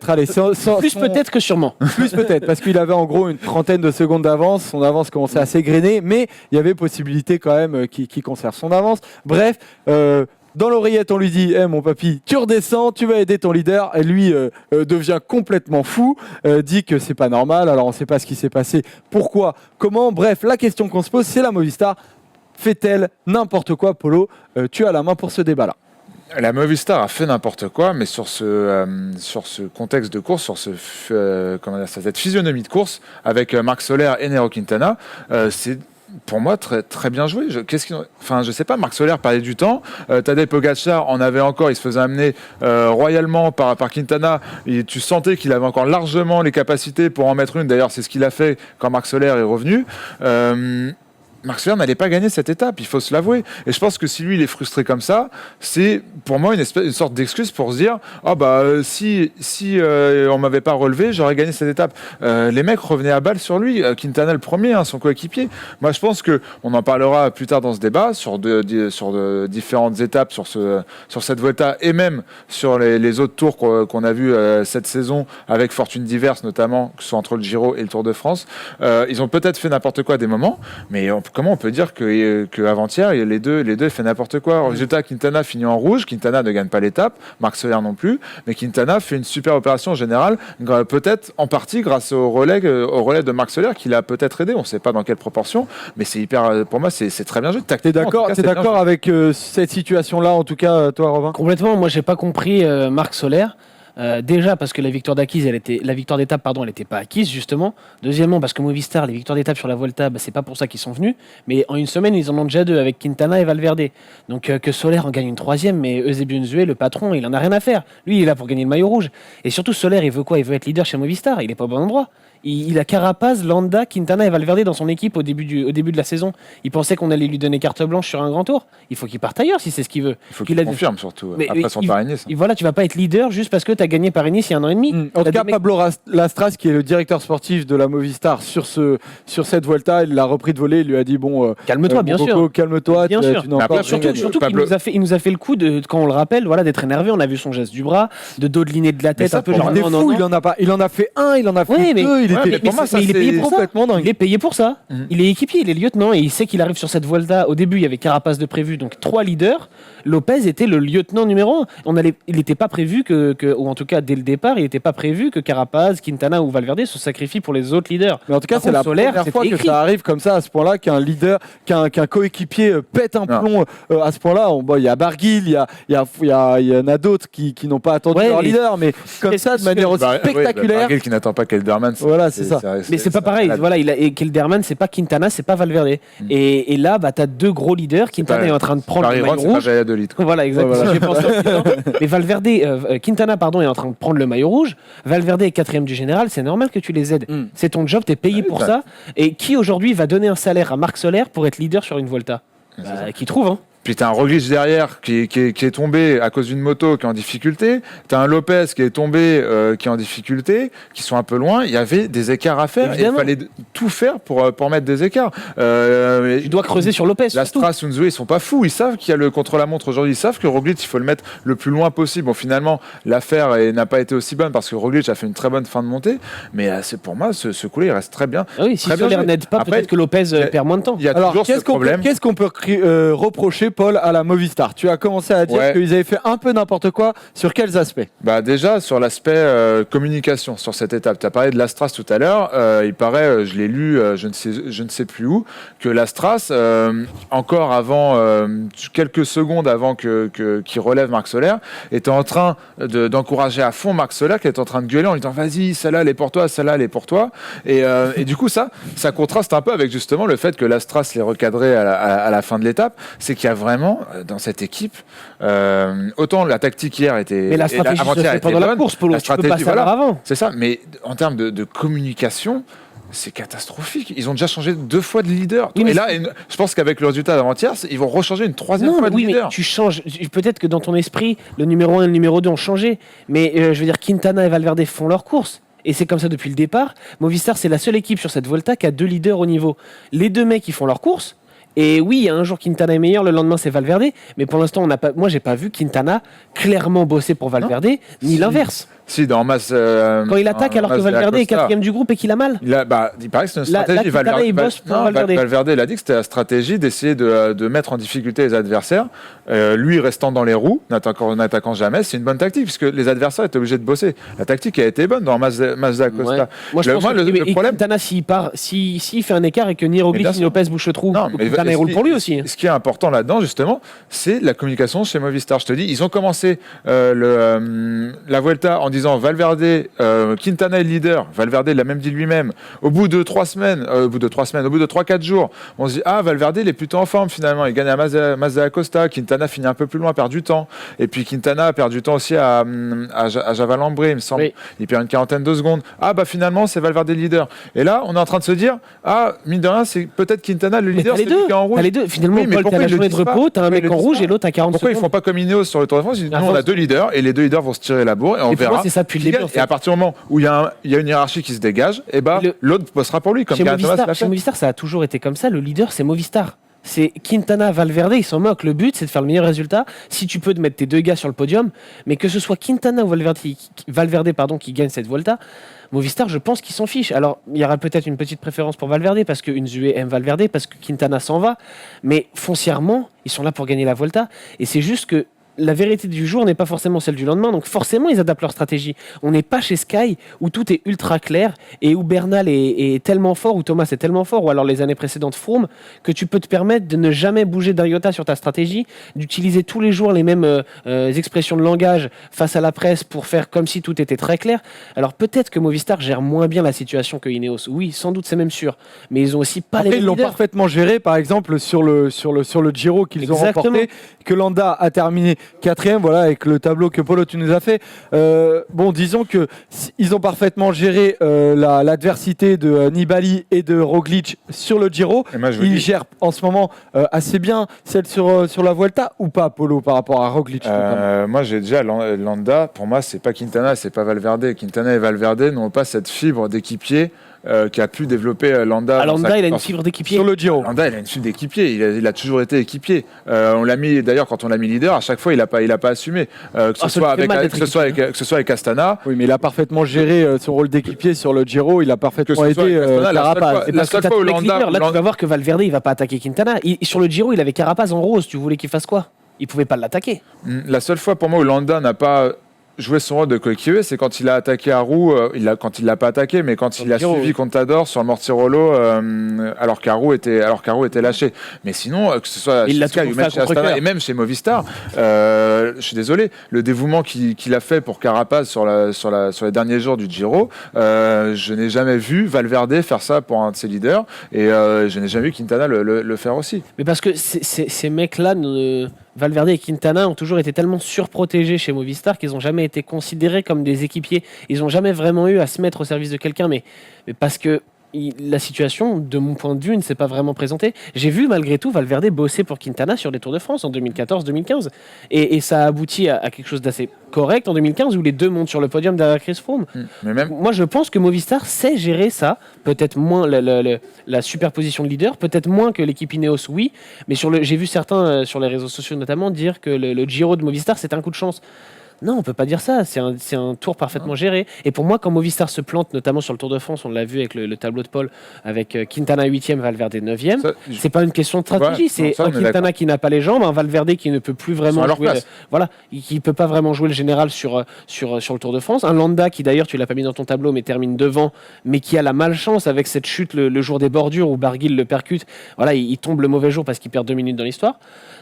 allez. Peut-être que sûrement. Plus peut-être, parce qu'il avait en gros une trentaine de secondes d'avance. Son avance commençait à s'égrener, mais il y avait possibilité quand même qu'il conserve son avance. Bref, dans l'oreillette, on lui dit mon papy, tu redescends, tu vas aider ton leader. Et lui devient complètement fou, dit que c'est pas normal. Alors on ne sait pas ce qui s'est passé, pourquoi, comment. Bref, la question qu'on se pose, c'est la Movistar fait-elle n'importe quoi? Polo, tu as la main pour ce débat-là. La Movistar a fait n'importe quoi, mais sur ce contexte de course, sur cette physionomie de course avec Marc Soler et Nairo Quintana, c'est pour moi très, très bien joué. Je sais pas, Marc Soler perdait du temps, Tadej Pogačar en avait encore, il se faisait amener royalement par Quintana, et tu sentais qu'il avait encore largement les capacités pour en mettre une. D'ailleurs, c'est ce qu'il a fait quand Marc Soler est revenu. Marc Soler n'allait pas gagner cette étape, il faut se l'avouer. Et je pense que si lui il est frustré comme ça, c'est pour moi une sorte d'excuse pour se dire si on m'avait pas relevé, j'aurais gagné cette étape. Les mecs revenaient à balle sur lui. Quintana le premier, son coéquipier. Moi je pense que on en parlera plus tard dans ce débat sur différentes étapes sur cette Vuelta et même sur les autres tours qu'on a vus cette saison avec fortunes diverses, notamment que ce soit entre le Giro et le Tour de France. Ils ont peut-être fait n'importe quoi à des moments, mais comment on peut dire que avant-hier, les deux fait n'importe quoi. Au résultat, Quintana finit en rouge. Quintana ne gagne pas l'étape. Marc Soler non plus. Mais Quintana fait une super opération en général, peut-être en partie grâce au relais de Marc Soler qui l'a peut-être aidé. On ne sait pas dans quelle proportion, mais pour moi, c'est très bien joué. T'es d'accord avec cette situation-là, en tout cas, toi, Robin? Complètement. Moi, j'ai pas compris Marc Soler. Déjà parce que la victoire d'étape, elle n'était pas acquise justement. Deuxièmement parce que Movistar, les victoires d'étape sur la Vuelta, c'est pas pour ça qu'ils sont venus. Mais en une semaine, ils en ont déjà 2 avec Quintana et Valverde. Donc que Soler en gagne une 3e, mais Eusebio Unzué, le patron, il en a rien à faire. Lui, il est là pour gagner le maillot rouge. Et surtout, Soler, il veut quoi? Il veut être leader chez Movistar. Il est pas au bon endroit. Il a Carapaz, Landa, Quintana et Valverde dans son équipe au début de la saison. Il pensait qu'on allait lui donner carte blanche sur un grand tour. Il faut qu'il parte ailleurs si c'est ce qu'il veut. Il faut qu'il confirme surtout après son Paris-Nice. Voilà, tu vas pas être leader juste parce que tu as gagné Paris-Nice il y a 1 an et demi. En tout cas, Pablo Lastras, qui est le directeur sportif de la Movistar sur cette Vuelta, il l'a repris de volée. Il lui a dit calme-toi, bien sûr. Calme-toi. Bien sûr. Surtout qu'il nous a fait le coup de, quand on le rappelle, d'être énervé. On a vu son geste du bras, de dodeliner de la tête un peu. Il en a fait un, il en a fait 2. Il est payé pour ça. Il est payé pour ça. Il est équipier, il est lieutenant et il sait qu'il arrive sur cette Vuelta. Au début, il y avait Carapaz de prévu, donc 3 leaders. Lopez était le lieutenant numéro 1. Il n'était pas prévu ou en tout cas dès le départ, il n'était pas prévu que Carapaz, Quintana ou Valverde se sacrifient pour les autres leaders. Mais en tout cas, c'est la première fois que ça arrive comme ça à ce point-là, qu'un leader, qu'un coéquipier pète un plomb à ce point-là. Il y a Barguil, il y en a d'autres qui n'ont pas attendu leur leader, mais comme ça, de manière aussi spectaculaire. Barguil qui n'attend pas Kelderman. Voilà, c'est ça. Mais c'est pas pareil. Et Kelderman, c'est pas Quintana, c'est pas Valverde. Et là, tu as 2 gros leaders. Quintana est en train de prendre le maillot rouge. Voilà, exactement. J'ai pensé mais Quintana est en train de prendre le maillot rouge. Valverde est 4e du général. C'est normal que tu les aides. C'est ton job, tu es payé pour ça. Et qui aujourd'hui va donner un salaire à Marc Soler pour être leader sur une Vuelta? Qui trouve, Puis t'as un Roglic derrière qui est tombé à cause d'une moto qui est en difficulté. T'as un Lopez qui est tombé qui est en difficulté, qui sont un peu loin. Il y avait des écarts à faire. Et il fallait tout faire pour mettre des écarts. Tu dois creuser sur Lopez. Lastras, Unzué, ils sont pas fous. Ils savent qu'il y a le contre-la-montre aujourd'hui. Ils savent que Roglic, il faut le mettre le plus loin possible. Bon, finalement, l'affaire n'a pas été aussi bonne parce que Roglic a fait une très bonne fin de montée. Mais c'est pour moi, ce coup-là, il reste très bien. Oui, si Soler n'aide pas, peut-être que Lopez perd moins de temps. Alors, qu'est-ce qu'on peut reprocher, Paul, à la Movistar? Tu as commencé à dire qu'ils avaient fait un peu n'importe quoi. Sur quels aspects? Déjà, sur l'aspect communication sur cette étape. Tu as parlé de l'Astras tout à l'heure. Il paraît, je l'ai lu, je ne sais plus où, que l'Astras, encore avant, quelques secondes avant qu'il relève Marc Soler, était en train d'encourager à fond Marc Soler, qui est en train de gueuler en lui disant vas-y, celle-là, elle est pour toi, celle-là, elle est pour toi. Et du coup, ça contraste un peu avec justement le fait que l'Astras l'ait recadré à la fin de l'étape. C'est qu'il y a vraiment dans cette équipe, autant la tactique hier était. Mais la stratégie se fait pendant la course, Polo. Tu peux pas savoir avant. C'est ça, mais en termes de communication, c'est catastrophique. Ils ont déjà changé 2 fois de leader. Oui, et là, je pense qu'avec le résultat d'avant-hier, ils vont rechanger une 3e fois de leader. Mais tu changes. Peut-être que dans ton esprit, le numéro 1 et le numéro 2 ont changé. Mais je veux dire, Quintana et Valverde font leur course. Et c'est comme ça depuis le départ. Movistar, c'est la seule équipe sur cette Vuelta qui a 2 leaders au niveau. Les 2 mecs qui font leur course. Et oui, il y a un jour Quintana est meilleur, le lendemain c'est Valverde, mais pour l'instant moi j'ai pas vu Quintana clairement bosser pour Valverde, ni l'inverse. Si, dans Mas. Quand il attaque alors que Valverde est 4e du groupe et qu'il a mal. Il paraît que c'est une stratégie. Valverde, il a dit que c'était la stratégie d'essayer de mettre en difficulté les adversaires. Lui restant dans les roues, n'attaquant jamais, c'est une bonne tactique puisque les adversaires étaient obligés de bosser. La tactique a été bonne dans Mazda Costa. Ouais. Moi, je pense que le problème. Quintana, s'il fait un écart et que ni Roglic ni Lopez bouche le trou, Quintana roule pour lui aussi. Ce qui est important là-dedans, justement, c'est la communication chez Movistar. Je te dis, ils ont commencé la Vuelta en disant disant Valverde, Quintana est le leader. Valverde l'a même dit lui-même. Au bout de 3-4 jours, on se dit Valverde il est plutôt en forme finalement. Il gagne à Mazda Acosta. Quintana finit un peu plus loin, perd du temps. Et puis Quintana a perdu du temps aussi à Javalambré, il me semble. Oui. Il perd une quarantaine de secondes. Finalement c'est Valverde le leader. Et là on est en train de se dire mine de rien c'est peut-être Quintana le leader. Mais t'as les deux. Qui est en rouge. T'as les deux. Finalement, Oui, mais Paul, t'as pourquoi la ils le journée de disent pas repos, t'as un Pourquoi mec ils le en disent rouge pas et l'autre à 40 Pourquoi ils secondes. font pas comme Ineos sur le Tour de France? Ils disent, nous, on a 2 leaders et les 2 leaders vont se tirer la bourre et on Et pour verra. moi, c'est ça depuis le qui début, gagne. en fait. Et à partir du moment où il y a une hiérarchie qui se dégage, l'autre bossera pour lui, comme Chez Geraint Thomas l'a fait. Movistar, ça a toujours été comme ça. Le leader, c'est Movistar. C'est Quintana, Valverde, ils s'en moquent. Le but, c'est de faire le meilleur résultat. Si tu peux, de mettre tes 2 gars sur le podium, mais que ce soit Quintana ou Valverde qui gagne cette Volta, Movistar, je pense qu'ils s'en fichent. Alors, il y aura peut-être une petite préférence pour Valverde, parce qu'une Zue aime Valverde, parce que Quintana s'en va, mais foncièrement, ils sont là pour gagner la Volta. Et c'est juste que la vérité du jour n'est pas forcément celle du lendemain, donc forcément ils adaptent leur stratégie. On n'est pas chez Sky où tout est ultra clair et où Bernal est tellement fort, ou Thomas est tellement fort, ou alors les années précédentes Froome, que tu peux te permettre de ne jamais bouger d'un iota sur ta stratégie, d'utiliser tous les jours les mêmes expressions de langage face à la presse pour faire comme si tout était très clair. Alors peut-être que Movistar gère moins bien la situation que Ineos, oui, sans doute, c'est même sûr, mais ils ont aussi pas Après, les ils l'ont leaders. parfaitement géré, par exemple, sur le Giro qu'ils ont Exactement. remporté, que Landa a terminé 4e, voilà, avec le tableau que Polo, tu nous as fait. Disons que ils ont parfaitement géré l'adversité de Nibali et de Roglic sur le Giro. Ils gèrent en ce moment assez bien celle sur la Vuelta, ou pas, Polo, par rapport à Roglic? Moi, j'ai déjà Landa. Pour moi, c'est pas Quintana, c'est pas Valverde. Quintana et Valverde n'ont pas cette fibre d'équipier qui a pu développer Landa. Landa, il a une fibre d'équipier. Sur le Giro. Landa, il a une fibre d'équipier. Il a toujours été équipier. On l'a mis, d'ailleurs, quand on l'a mis leader, à chaque fois, il a pas assumé. Que ce soit avec Astana. Oui, mais il a parfaitement géré son rôle d'équipier sur le Giro. Il a parfaitement été Carapaz. La seule fois où Landa, là, tu vas voir que Valverde, il va pas attaquer Quintana. Sur le Giro, il avait Carapaz en rose. Tu voulais qu'il fasse quoi? Il pouvait pas l'attaquer. La seule fois pour moi où Landa n'a pas joué son rôle de coéquipier, c'est quand il a attaqué Aru, quand il l'a pas attaqué, mais quand il a suivi Contador sur le Mortirolo, alors qu'Aru était lâché. Mais sinon, que ce soit chez Sky ou même chez Astana et même chez Movistar, je suis désolé, le dévouement qu'il a fait pour Carapaz sur les derniers jours du Giro, je n'ai jamais vu Valverde faire ça pour un de ses leaders, et je n'ai jamais vu Quintana le faire aussi. Mais parce que ces mecs-là, Valverde et Quintana, ont toujours été tellement surprotégés chez Movistar qu'ils n'ont jamais été considérés comme des équipiers. Ils n'ont jamais vraiment eu à se mettre au service de quelqu'un, mais parce que la situation, de mon point de vue, ne s'est pas vraiment présentée. J'ai vu malgré tout Valverde bosser pour Quintana sur les Tours de France en 2014-2015. Et ça a abouti à quelque chose d'assez correct en 2015 où les deux montent sur le podium derrière Chris Froome. Moi, je pense que Movistar sait gérer ça. Peut-être moins la superposition de leader, peut-être moins que l'équipe Ineos, oui. Mais j'ai vu certains sur les réseaux sociaux notamment dire que le Giro de Movistar, c'est un coup de chance. Non, on peut pas dire ça. C'est un tour parfaitement géré. Et pour moi, quand Movistar se plante, notamment sur le Tour de France, on l'a vu avec le tableau de Paul, avec Quintana 8e, Valverde 9e. C'est pas une question de stratégie. C'est un Quintana qui n'a pas les jambes, un Valverde qui ne peut plus vraiment jouer. Qui peut pas vraiment jouer le général sur le Tour de France. Un Landa qui d'ailleurs, tu l'as pas mis dans ton tableau, mais termine devant, mais qui a la malchance avec cette chute le jour des bordures où Barguil le percute. Voilà, il tombe le mauvais jour parce qu'il perd 2 minutes dans l'histoire.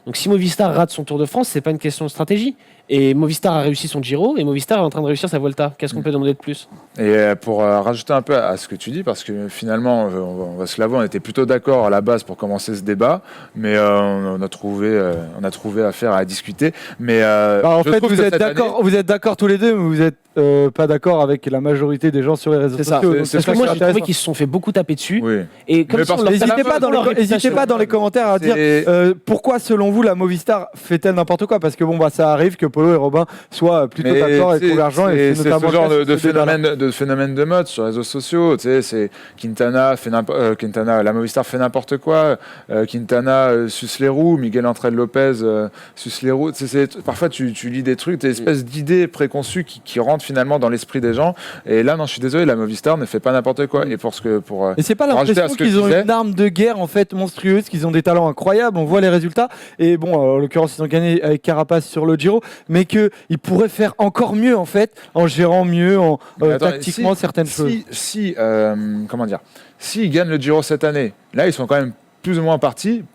Donc si Movistar rate son Tour de France, c'est pas une question de stratégie. Et Movistar a réussi son Giro et Movistar est en train de réussir sa Volta. Qu'est-ce qu'on peut demander de plus? Et pour rajouter un peu à ce que tu dis, parce que finalement, on va se l'avouer, on était plutôt d'accord à la base pour commencer ce débat, mais on a trouvé affaire à discuter. Mais en fait, vous êtes d'accord tous les deux, mais vous êtes pas d'accord avec la majorité des gens sur les réseaux sociaux. Parce que moi, j'ai trouvé qu'ils se sont fait beaucoup taper dessus. Oui. Et comme ça, n'hésitez pas dans les commentaires à dire pourquoi, selon vous, la Movistar fait-elle n'importe quoi? Parce que ça arrive que Polo et Robin soient plutôt d'accord et convergents. C'est ce genre de phénomène de mode sur les réseaux sociaux. C'est Quintana, la Movistar fait n'importe quoi. Quintana suce les roues. Miguel Ángel Lopez suce les roues. Parfois, tu lis des trucs, des espèces d'idées préconçues qui rentrent finalement dans l'esprit des gens. Et là, non, je suis désolé, la Movistar ne fait pas n'importe quoi. Et c'est pas l'impression qu'ils ont une arme de guerre en fait monstrueuse, qu'ils ont des talents incroyables. On voit les résultats. Et en l'occurrence, ils ont gagné avec Carapaz sur le Giro, mais qu'ils pourraient faire encore mieux en fait, en gérant mieux, tactiquement certaines choses. S'ils gagnent le Giro cette année, là, ils sont quand même plus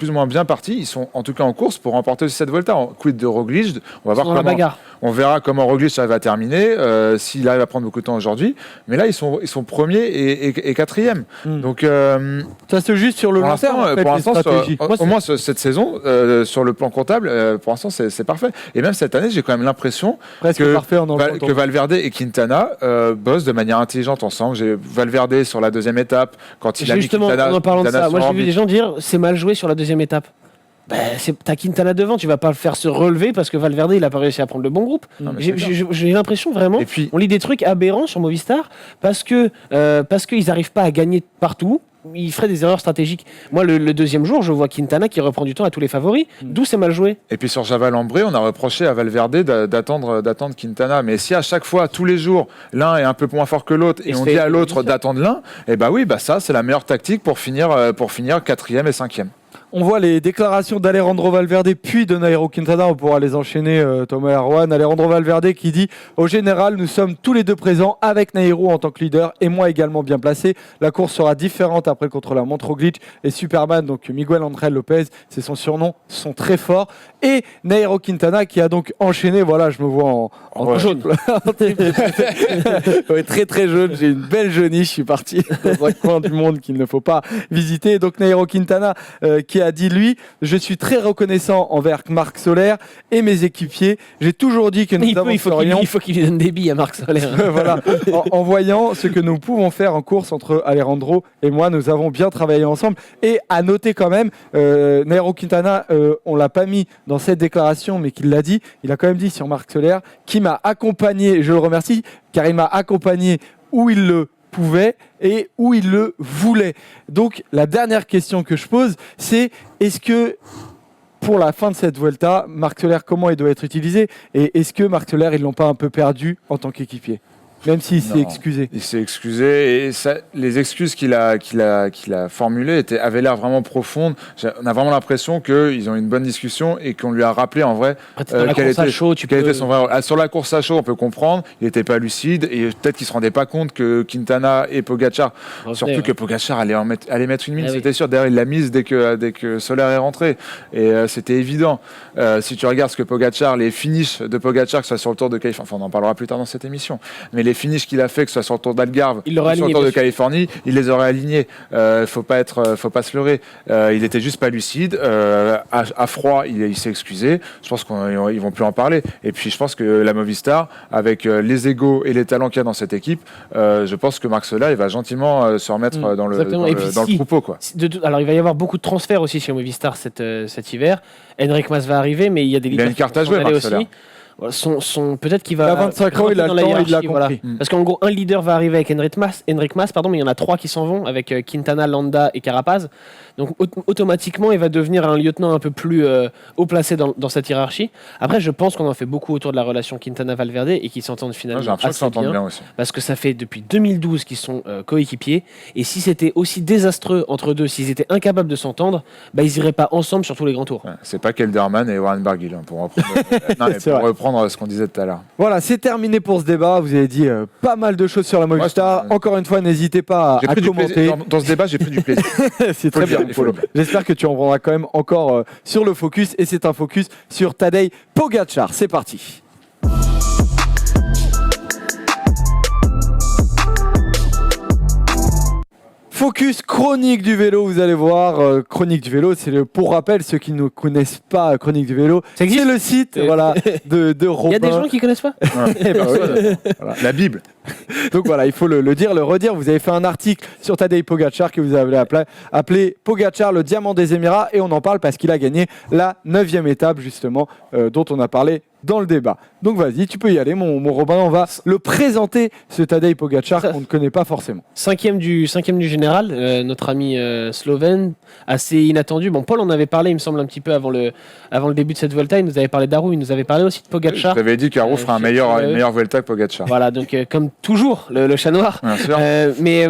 ou moins bien partis. Ils sont en tout cas en course pour remporter aussi cette Vuelta. Quid de Roglic, on verra comment Roglic va terminer, s'il arrive à prendre beaucoup de temps aujourd'hui. Mais là, ils sont premiers et quatrième. Donc, ça se juste sur le long terme, en fait, pour l'instant, au moins cette saison, sur le plan comptable, pour l'instant, c'est parfait. Et même cette année, j'ai quand même l'impression que Valverde et Quintana bossent de manière intelligente ensemble. J'ai Valverde sur la deuxième étape, quand il a mis Quintana. En parlant de ça, moi j'ai vu des gens dire c'est mal joué sur la deuxième étape. T'as Quintana devant, tu vas pas le faire se relever parce que Valverde il a pas réussi à prendre le bon groupe. J'ai l'impression vraiment, on lit des trucs aberrants sur Movistar parce qu'ils arrivent pas à gagner partout. Il ferait des erreurs stratégiques. Moi, le deuxième jour, je vois Quintana qui reprend du temps à tous les favoris. D'où c'est mal joué. Et puis sur Java-Lambré, on a reproché à Valverde d'attendre Quintana. Mais si à chaque fois, tous les jours, l'un est un peu moins fort que l'autre et on dit à l'autre d'attendre l'un, ça, c'est la meilleure tactique pour finir 4e et 5e. On voit les déclarations d'Alejandro Valverde puis de Nairo Quintana. On pourra les enchaîner, Thomas et Erwan. Alejandro Valverde qui dit « Au général, nous sommes tous les deux présents avec Nairo en tant que leader et moi également bien placé. La course sera différente après contre la montre Roglic et Superman, donc Miguel Angel Lopez, c'est son surnom, sont très forts. » Et Nairo Quintana qui a donc enchaîné, voilà, je me vois en jaune. Ouais, très très jaune, j'ai une belle jauniche, je suis parti dans un coin du monde qu'il ne faut pas visiter. Donc Nairo Quintana qui a dit lui, je suis très reconnaissant envers Marc Soler et mes équipiers. J'ai toujours dit que nous avancerions. Il faut qu'il lui donne des billes à Marc Soler. Voilà. En voyant ce que nous pouvons faire en course entre Alejandro et moi, nous avons bien travaillé ensemble. Et à noter quand même, Nairo Quintana, on l'a pas mis dans cette déclaration, mais qu'il l'a dit. Il a quand même dit sur Marc Soler, qui m'a accompagné. Je le remercie, car il m'a accompagné où il le pouvait et où il le voulait. Donc la dernière question que je pose, c'est est-ce que pour la fin de cette Vuelta, Marc Soler, comment il doit être utilisé et est-ce que Marc Soler, ils l'ont pas un peu perdu en tant qu'équipier ? Même s'il s'est excusé. Il s'est excusé et les excuses qu'il a formulées avaient l'air vraiment profondes. On a vraiment l'impression qu'ils ont eu une bonne discussion et qu'on lui a rappelé en vrai quel était son vrai. Sur la course à chaud, on peut comprendre, il n'était pas lucide et peut-être qu'il ne se rendait pas compte que Quintana et Pogacar, surtout que Pogacar allait mettre une mine, c'était sûr. D'ailleurs, il l'a mise dès que Soler est rentré et c'était évident. Si tu regardes ce que Pogacar, les finishes de Pogacar, que ce soit sur le Tour de Californie, enfin on en parlera plus tard dans cette émission, mais les finishes qu'il a fait, que ce soit sur le Tour d'Algarve ou sur le Tour de Californie, il les aurait alignés. Faut pas se leurrer. Il était juste pas lucide. À froid, il s'est excusé. Je pense qu'ils vont plus en parler. Et puis je pense que la Movistar, avec les égos et les talents qu'il y a dans cette équipe, je pense que Marc Soler, il va gentiment se remettre dans le troupeau, quoi. Alors il va y avoir beaucoup de transferts aussi chez Movistar cet hiver. Henrik Mas va arriver, mais il y a des leaders. Il a une carte à jouer, Marc Soler. Peut-être qu'il va. Il a 25 ans, il a le temps, il l'a compris. Parce qu'en gros, un leader va arriver avec Henrik Mas, mais il y en a 3 qui s'en vont avec Quintana, Landa et Carapaz. Donc automatiquement, il va devenir un lieutenant un peu plus haut placé dans cette hiérarchie. Après, je pense qu'on en fait beaucoup autour de la relation Quintana-Valverde et qu'ils s'entendent finalement assez bien aussi. Parce que ça fait depuis 2012 qu'ils sont coéquipiers. Et si c'était aussi désastreux entre deux, s'ils étaient incapables de s'entendre, ils iraient pas ensemble sur tous les grands tours. Ouais, c'est pas Kelderman et Warren Barguil pour reprendre ce qu'on disait tout à l'heure. Voilà, c'est terminé pour ce débat. Vous avez dit pas mal de choses sur la Movistar. Encore une fois, n'hésitez pas à commenter. Dans ce débat, j'ai pris du plaisir. C'est très bien. J'espère que tu en prendras quand même encore sur le focus. Et c'est un focus sur Tadej Pogacar. C'est parti. Focus chronique du vélo, vous allez voir. Chronique du vélo, pour rappel, ceux qui ne connaissent pas Chronique du vélo, c'est le site de Robin. Il y a des gens qui ne connaissent pas voilà. La Bible. Donc voilà, il faut le dire, le redire. Vous avez fait un article sur Tadej Pogacar que vous avez appelé Pogacar, le diamant des Émirats. Et on en parle parce qu'il a gagné la 9e étape, justement, dont on a parlé dans le débat. Donc vas-y, tu peux y aller, mon Robin. On va le présenter, ce Tadej Pogacar qu'on ne connaît pas forcément. Cinquième du général, notre ami slovène, assez inattendu. Bon, Paul en avait parlé, il me semble, un petit peu avant le début de cette Vuelta. Il nous avait parlé d'Arou, il nous avait parlé aussi de Pogacar. Je t'avais dit qu'Arou fera une meilleure Vuelta que Pogacar. Voilà, donc comme toujours, le chat noir. Bien sûr. Mais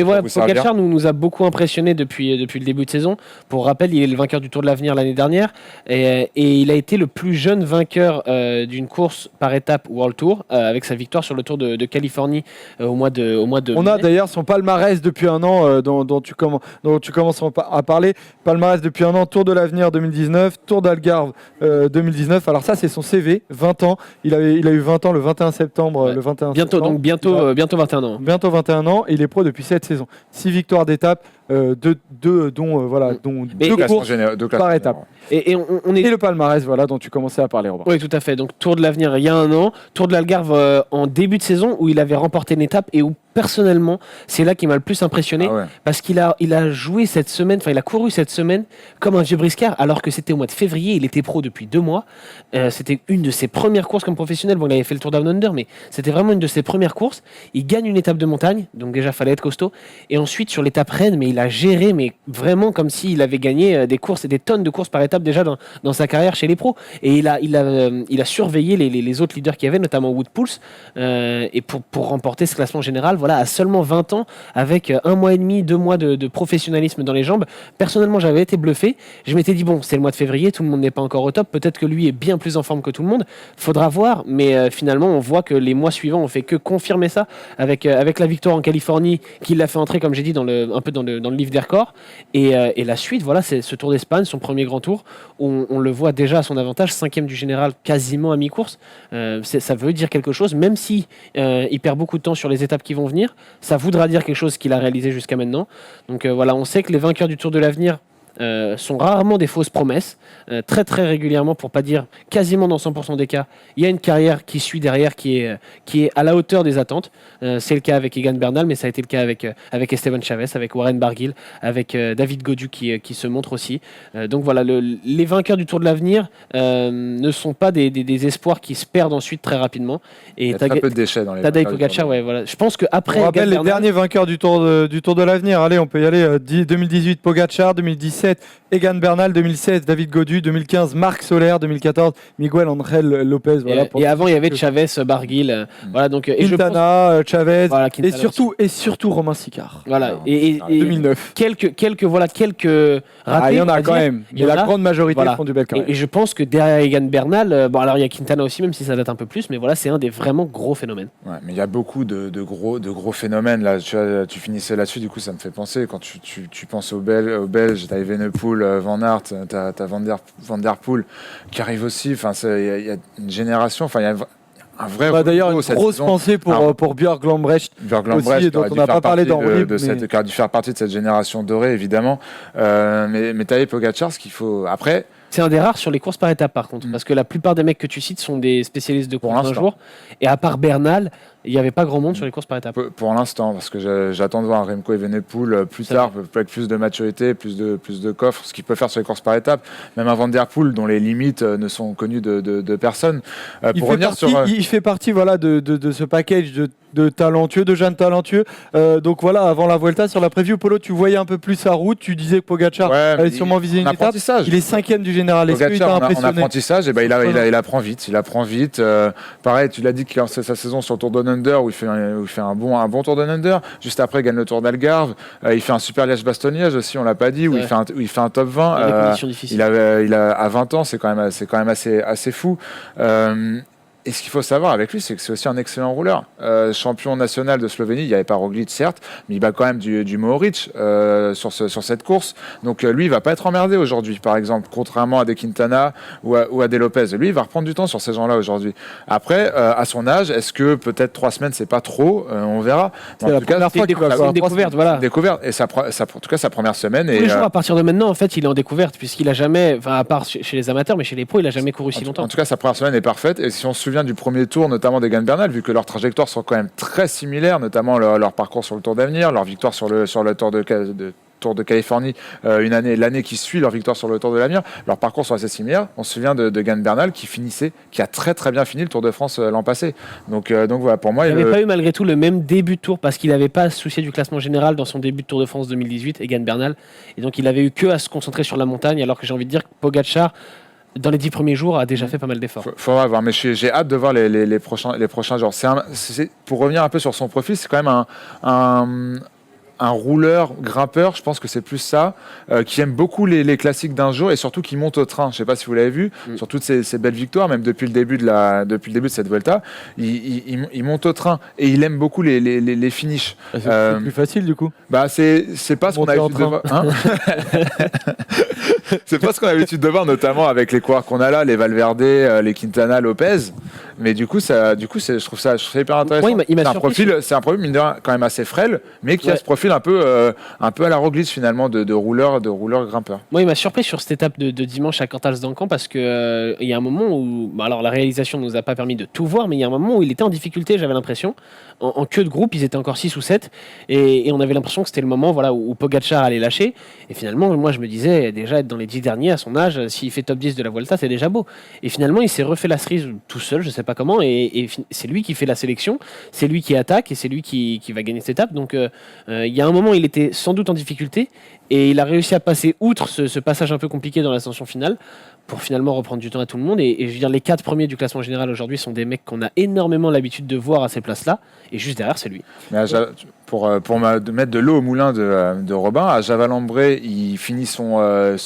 voilà, Pogacar nous a beaucoup impressionné depuis le début de saison. Pour rappel, il est le vainqueur du Tour de l'Avenir l'année dernière et il a été le plus jeune vainqueur d'une course par étape World Tour avec sa victoire sur le Tour de Californie au mois de On a mai. d'ailleurs son palmarès depuis un an dont tu commences à parler. Palmarès depuis un an, Tour de l'Avenir 2019, Tour d'Algarve 2019. Alors ça, c'est son CV, 20 ans. Il a eu 20 ans le 21 septembre. Ouais. Le 21 Bientôt, septembre. donc bientôt 21 ans. Bientôt 21 ans et il est pro depuis 7 saisons. 6 victoires d'étape, dont deux courses par étape. Et on est Et le palmarès dont tu commençais à parler, Robert. Oui, tout à fait. Donc, Tour de l'Avenir il y a un an, Tour de l'Algarve en début de saison où il avait remporté une étape et où personnellement, c'est là qui m'a le plus impressionné parce qu'il a joué cette semaine, il a couru cette semaine comme un vieux briscard alors que c'était au mois de février, il était pro depuis 2 mois. C'était une de ses premières courses comme professionnel. Bon, il avait fait le Tour Down Under, mais c'était vraiment une de ses premières courses. Il gagne une étape de montagne, donc déjà, fallait être costaud. Et ensuite, sur l'étape Rennes, mais il a géré, mais vraiment comme s'il avait gagné des courses et des tonnes de courses par étape déjà dans sa carrière chez les pros. Et il a surveillé les autres leaders qu'il y avait, notamment Wout Poels, et pour remporter ce classement général, à seulement 20 ans, avec 1 mois et demi, 2 mois de professionnalisme dans les jambes. Personnellement, j'avais été bluffé. Je m'étais dit, bon, c'est le mois de février, tout le monde n'est pas encore au top. Peut-être que lui est bien plus en forme que tout le monde. Faudra voir, mais finalement, on voit que les mois suivants ont fait que confirmer ça avec la victoire en Californie, qui l'a fait entrer, comme j'ai dit, un peu dans le livre des records. Et la suite, c'est ce Tour d'Espagne, son premier grand tour, où on le voit déjà à son avantage, 5e du général, quasiment à mi-course. Ça veut dire quelque chose, même si il perd beaucoup de temps sur les étapes qui vont venir. Ça voudra dire quelque chose qu'il a réalisé jusqu'à maintenant. Donc on sait que les vainqueurs du Tour de l'Avenir sont rarement des fausses promesses, très très régulièrement, pour pas dire quasiment dans 100% des cas, il y a une carrière qui suit derrière, qui est à la hauteur des attentes. C'est le cas avec Egan Bernal, mais ça a été le cas avec Esteban Chavez, avec Warren Barguil, avec David Gaudu qui se montre aussi. Donc voilà, les vainqueurs du Tour de l'Avenir ne sont pas des espoirs qui se perdent ensuite très rapidement. Et il y a très peu de déchets dans les Tadej vainqueurs du Pogacar, Tour de l'Avenir. Je pense qu'après On rappelle les derniers vainqueurs du Tour de l'Avenir. Allez, on peut y aller. 2018, Pogacar. 2017, Egan Bernal. 2016, David Gaudu. 2015, Marc Soler. 2014, Miguel Angel Lopez. Et avant, il y avait Chavez, Barguil. Donc, Quintana, Chavez. Quintana et surtout Romain Sicard. Voilà. Et 2009. Quelques ratés. Il y en a quand même. Mais la grande majorité font du bel quand même. Et je pense que derrière Egan Bernal, alors il y a Quintana aussi, même si ça date un peu plus, mais c'est un des vraiment gros phénomènes. Ouais, mais il y a beaucoup de gros phénomènes là. Tu finissais là-dessus, du coup ça me fait penser quand tu penses aux Belges, t'as Evenepoel, Van Aert, t'as Van Der Poel qui arrive aussi. Enfin, il y a une génération. Enfin, il y a un vrai. D'ailleurs, une grosse pensée pour Björk Lambrecht, aussi, dont on n'a pas parlé dans qui a dû faire partie de cette génération dorée, évidemment. Mais Tadej Pogacar, ce qu'il faut après. C'est un des rares sur les courses par étapes, par contre, parce que la plupart des mecs que tu cites sont des spécialistes de course d'un jour. Et à part Bernal, il n'y avait pas grand monde sur les courses par étapes. Pour l'instant, parce que j'attends de voir Remco Evenepoel plus tard, avec plus de maturité, plus de coffre, ce qu'il peut faire sur les courses par étapes. Même un Van Der Poel, dont les limites ne sont connues de personne. Il fait partie de ce package de talentueux, de jeunes talentueux. Donc avant la Vuelta, sur la preview, Polo, tu voyais un peu plus sa route. Tu disais que Pogacar allait sûrement viser une étape. Il est 5e du général. Est-ce qu'il t'a impressionné ? En apprentissage, il apprend vite. Pareil, tu l'as dit qu'il a lancé sa saison sur le Tour Down Under où il fait un bon Tour Down Under. Juste après, il gagne le Tour d'Algarve. Il fait un super Liège-Bastogne-Liège aussi, on l'a pas dit, où il fait un top 20. Il a à 20 ans, c'est quand même assez fou. Et ce qu'il faut savoir avec lui, c'est que c'est aussi un excellent rouleur. Champion national de Slovénie, il n'y avait pas Roglic certes, mais il bat quand même du Mohoric sur cette course. Donc lui, il va pas être emmerdé aujourd'hui, par exemple, contrairement à des Quintana ou à des Lopez. Lui, il va reprendre du temps sur ces gens-là aujourd'hui. Après, à son âge, est-ce que peut-être 3 semaines, c'est pas trop ? On verra. C'est la première fois qu'il va avoir une découverte, voilà. Découverte. Et en tout cas, sa première semaine. Tous les jours, à partir de maintenant, en fait, il est en découverte, puisqu'il a jamais, à part chez les amateurs, mais chez les pros, il a jamais couru si longtemps. En tout cas, sa première semaine est parfaite. Et si on se souvient du premier tour, notamment d'Egan Bernal, vu que leurs trajectoires sont quand même très similaires, notamment leur parcours sur le Tour d'Avenir, leur victoire sur le Tour de Californie, l'année qui suit leur victoire sur le Tour de l'Avenir, leurs parcours sont assez similaires. On se souvient d'Egan Bernal qui a très très bien fini le Tour de France l'an passé. Donc voilà, pour moi, il n'avait pas eu malgré tout le même début de tour parce qu'il n'avait pas à se soucier du classement général dans son début de Tour de France 2018, Egan Bernal, et donc il avait eu que à se concentrer sur la montagne, alors que j'ai envie de dire que Pogacar, dans les 10 premiers jours, a déjà fait pas mal d'efforts. Faudra voir, mais j'ai hâte de voir les prochains jours. Pour revenir un peu sur son profil, c'est quand même un rouleur, grimpeur, je pense que c'est plus ça, qui aime beaucoup les classiques d'un jour et surtout qui monte au train. Je ne sais pas si vous l'avez vu, sur toutes ces belles victoires, même depuis le début de cette Vuelta, il monte au train et il aime beaucoup les finishes. C'est plus facile du coup. Bah c'est pas ce qu'on a l'habitude de voir. Hein c'est pas ce qu'on a l'habitude de voir, notamment avec les coureurs qu'on a là, les Valverde, les Quintana, Lopez. Mais du coup, je trouve ça hyper intéressant. Ouais, c'est un profil mine de rien, quand même assez frêle, mais qui a ce profil un peu à la Roglic finalement de rouleur grimpeur. Moi, il m'a surpris sur cette étape de dimanche à Cantalz-d'Encamp parce que il y a un moment où, alors la réalisation nous a pas permis de tout voir, mais il y a un moment où il était en difficulté, j'avais l'impression. En queue de groupe, ils étaient encore 6 ou 7 et on avait l'impression que c'était le moment où Pogacar allait lâcher. Et finalement, moi, je me disais déjà être dans les 10 derniers à son âge, s'il fait top 10 de la Vuelta, c'est déjà beau. Et finalement, il s'est refait la cerise tout seul, je sais pas comment, et c'est lui qui fait la sélection, c'est lui qui attaque et c'est lui qui va gagner cette étape. Donc il y a un moment, il était sans doute en difficulté et il a réussi à passer outre ce passage un peu compliqué dans l'ascension finale pour finalement reprendre du temps à tout le monde. Et je veux dire, les 4 premiers du classement général aujourd'hui sont des mecs qu'on a énormément l'habitude de voir à ces places-là. Et juste derrière, c'est lui. Mais pour mettre de l'eau au moulin de Robin, à Javalambré, il finit son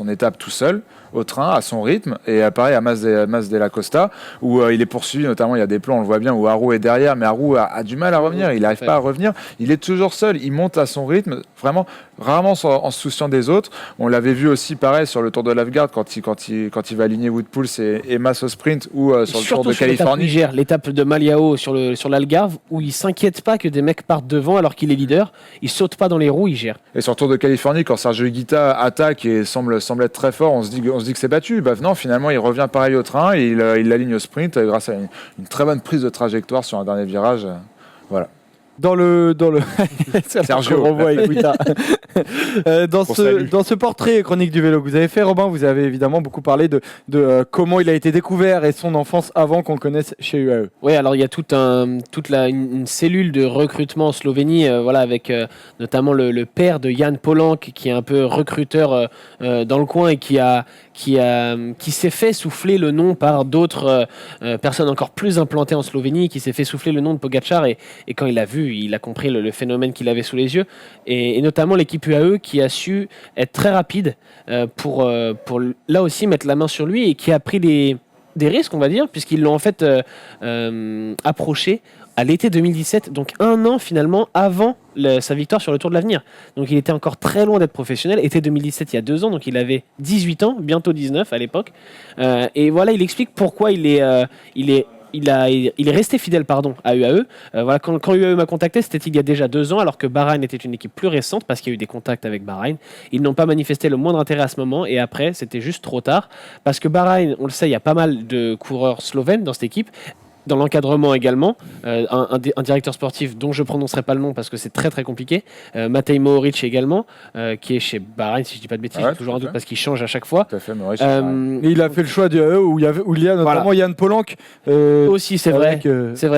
étape tout seul, au train, à son rythme. Et pareil à Mas de la Costa, où il est poursuivi, notamment il y a des plans, on le voit bien, où Haru est derrière, mais Haru a du mal à revenir, il n'arrive pas à revenir. Il est toujours seul, il monte à son rythme, vraiment, rarement en se souciant des autres. On l'avait vu aussi, pareil, sur le Tour de l'Afgard, quand il va aligner Wout Poels et Mas au sprint, ou sur le Tour de Californie. L'étape de Maliao sur l'Algarve, où il s'inquiète pas que des mecs partent devant alors qu'il est leader, il saute pas dans les roues, il gère. Et sur le Tour de Californie, quand Sergio Higuita attaque et semble être très fort, on se dit que c'est battu. Bah non, finalement, il revient pareil au train et il aligne au sprint grâce à une très bonne prise de trajectoire sur un dernier virage. Voilà. Dans le Sergio renvoie dans ce portrait chronique du vélo que vous avez fait, Robin, vous avez évidemment beaucoup parlé de comment il a été découvert et son enfance avant qu'on le connaisse chez UAE. Oui, alors il y a une cellule de recrutement en Slovénie, avec notamment le père de Jan Polanc qui est un peu recruteur dans le coin et qui s'est fait souffler le nom par d'autres personnes encore plus implantées en Slovénie, qui s'est fait souffler le nom de Pogacar et quand il a vu, il a compris le phénomène qu'il avait sous les yeux et notamment l'équipe UAE qui a su être très rapide pour là aussi mettre la main sur lui et qui a pris des risques, on va dire, puisqu'ils l'ont en fait approché à l'été 2017, donc un an finalement avant sa victoire sur le Tour de l'Avenir. Donc il était encore très loin d'être professionnel. Été 2017, il y a 2 ans, donc il avait 18 ans, bientôt 19 à l'époque. Et voilà, il explique pourquoi il est resté fidèle à UAE. Quand UAE m'a contacté, c'était il y a déjà 2 ans, alors que Bahreïn était une équipe plus récente parce qu'il y a eu des contacts avec Bahreïn. Ils n'ont pas manifesté le moindre intérêt à ce moment et après, c'était juste trop tard parce que Bahreïn, on le sait, il y a pas mal de coureurs slovènes dans cette équipe. Dans l'encadrement également, un directeur sportif dont je ne prononcerai pas le nom parce que c'est très très compliqué, Matej Mohoric également, qui est chez Bahreïn, si je ne dis pas de bêtises, j'ai toujours un doute parce qu'il change à chaque fois. Tout à fait, il a fait le choix de où il y a notamment Jan Polanc. Aussi, c'est vrai,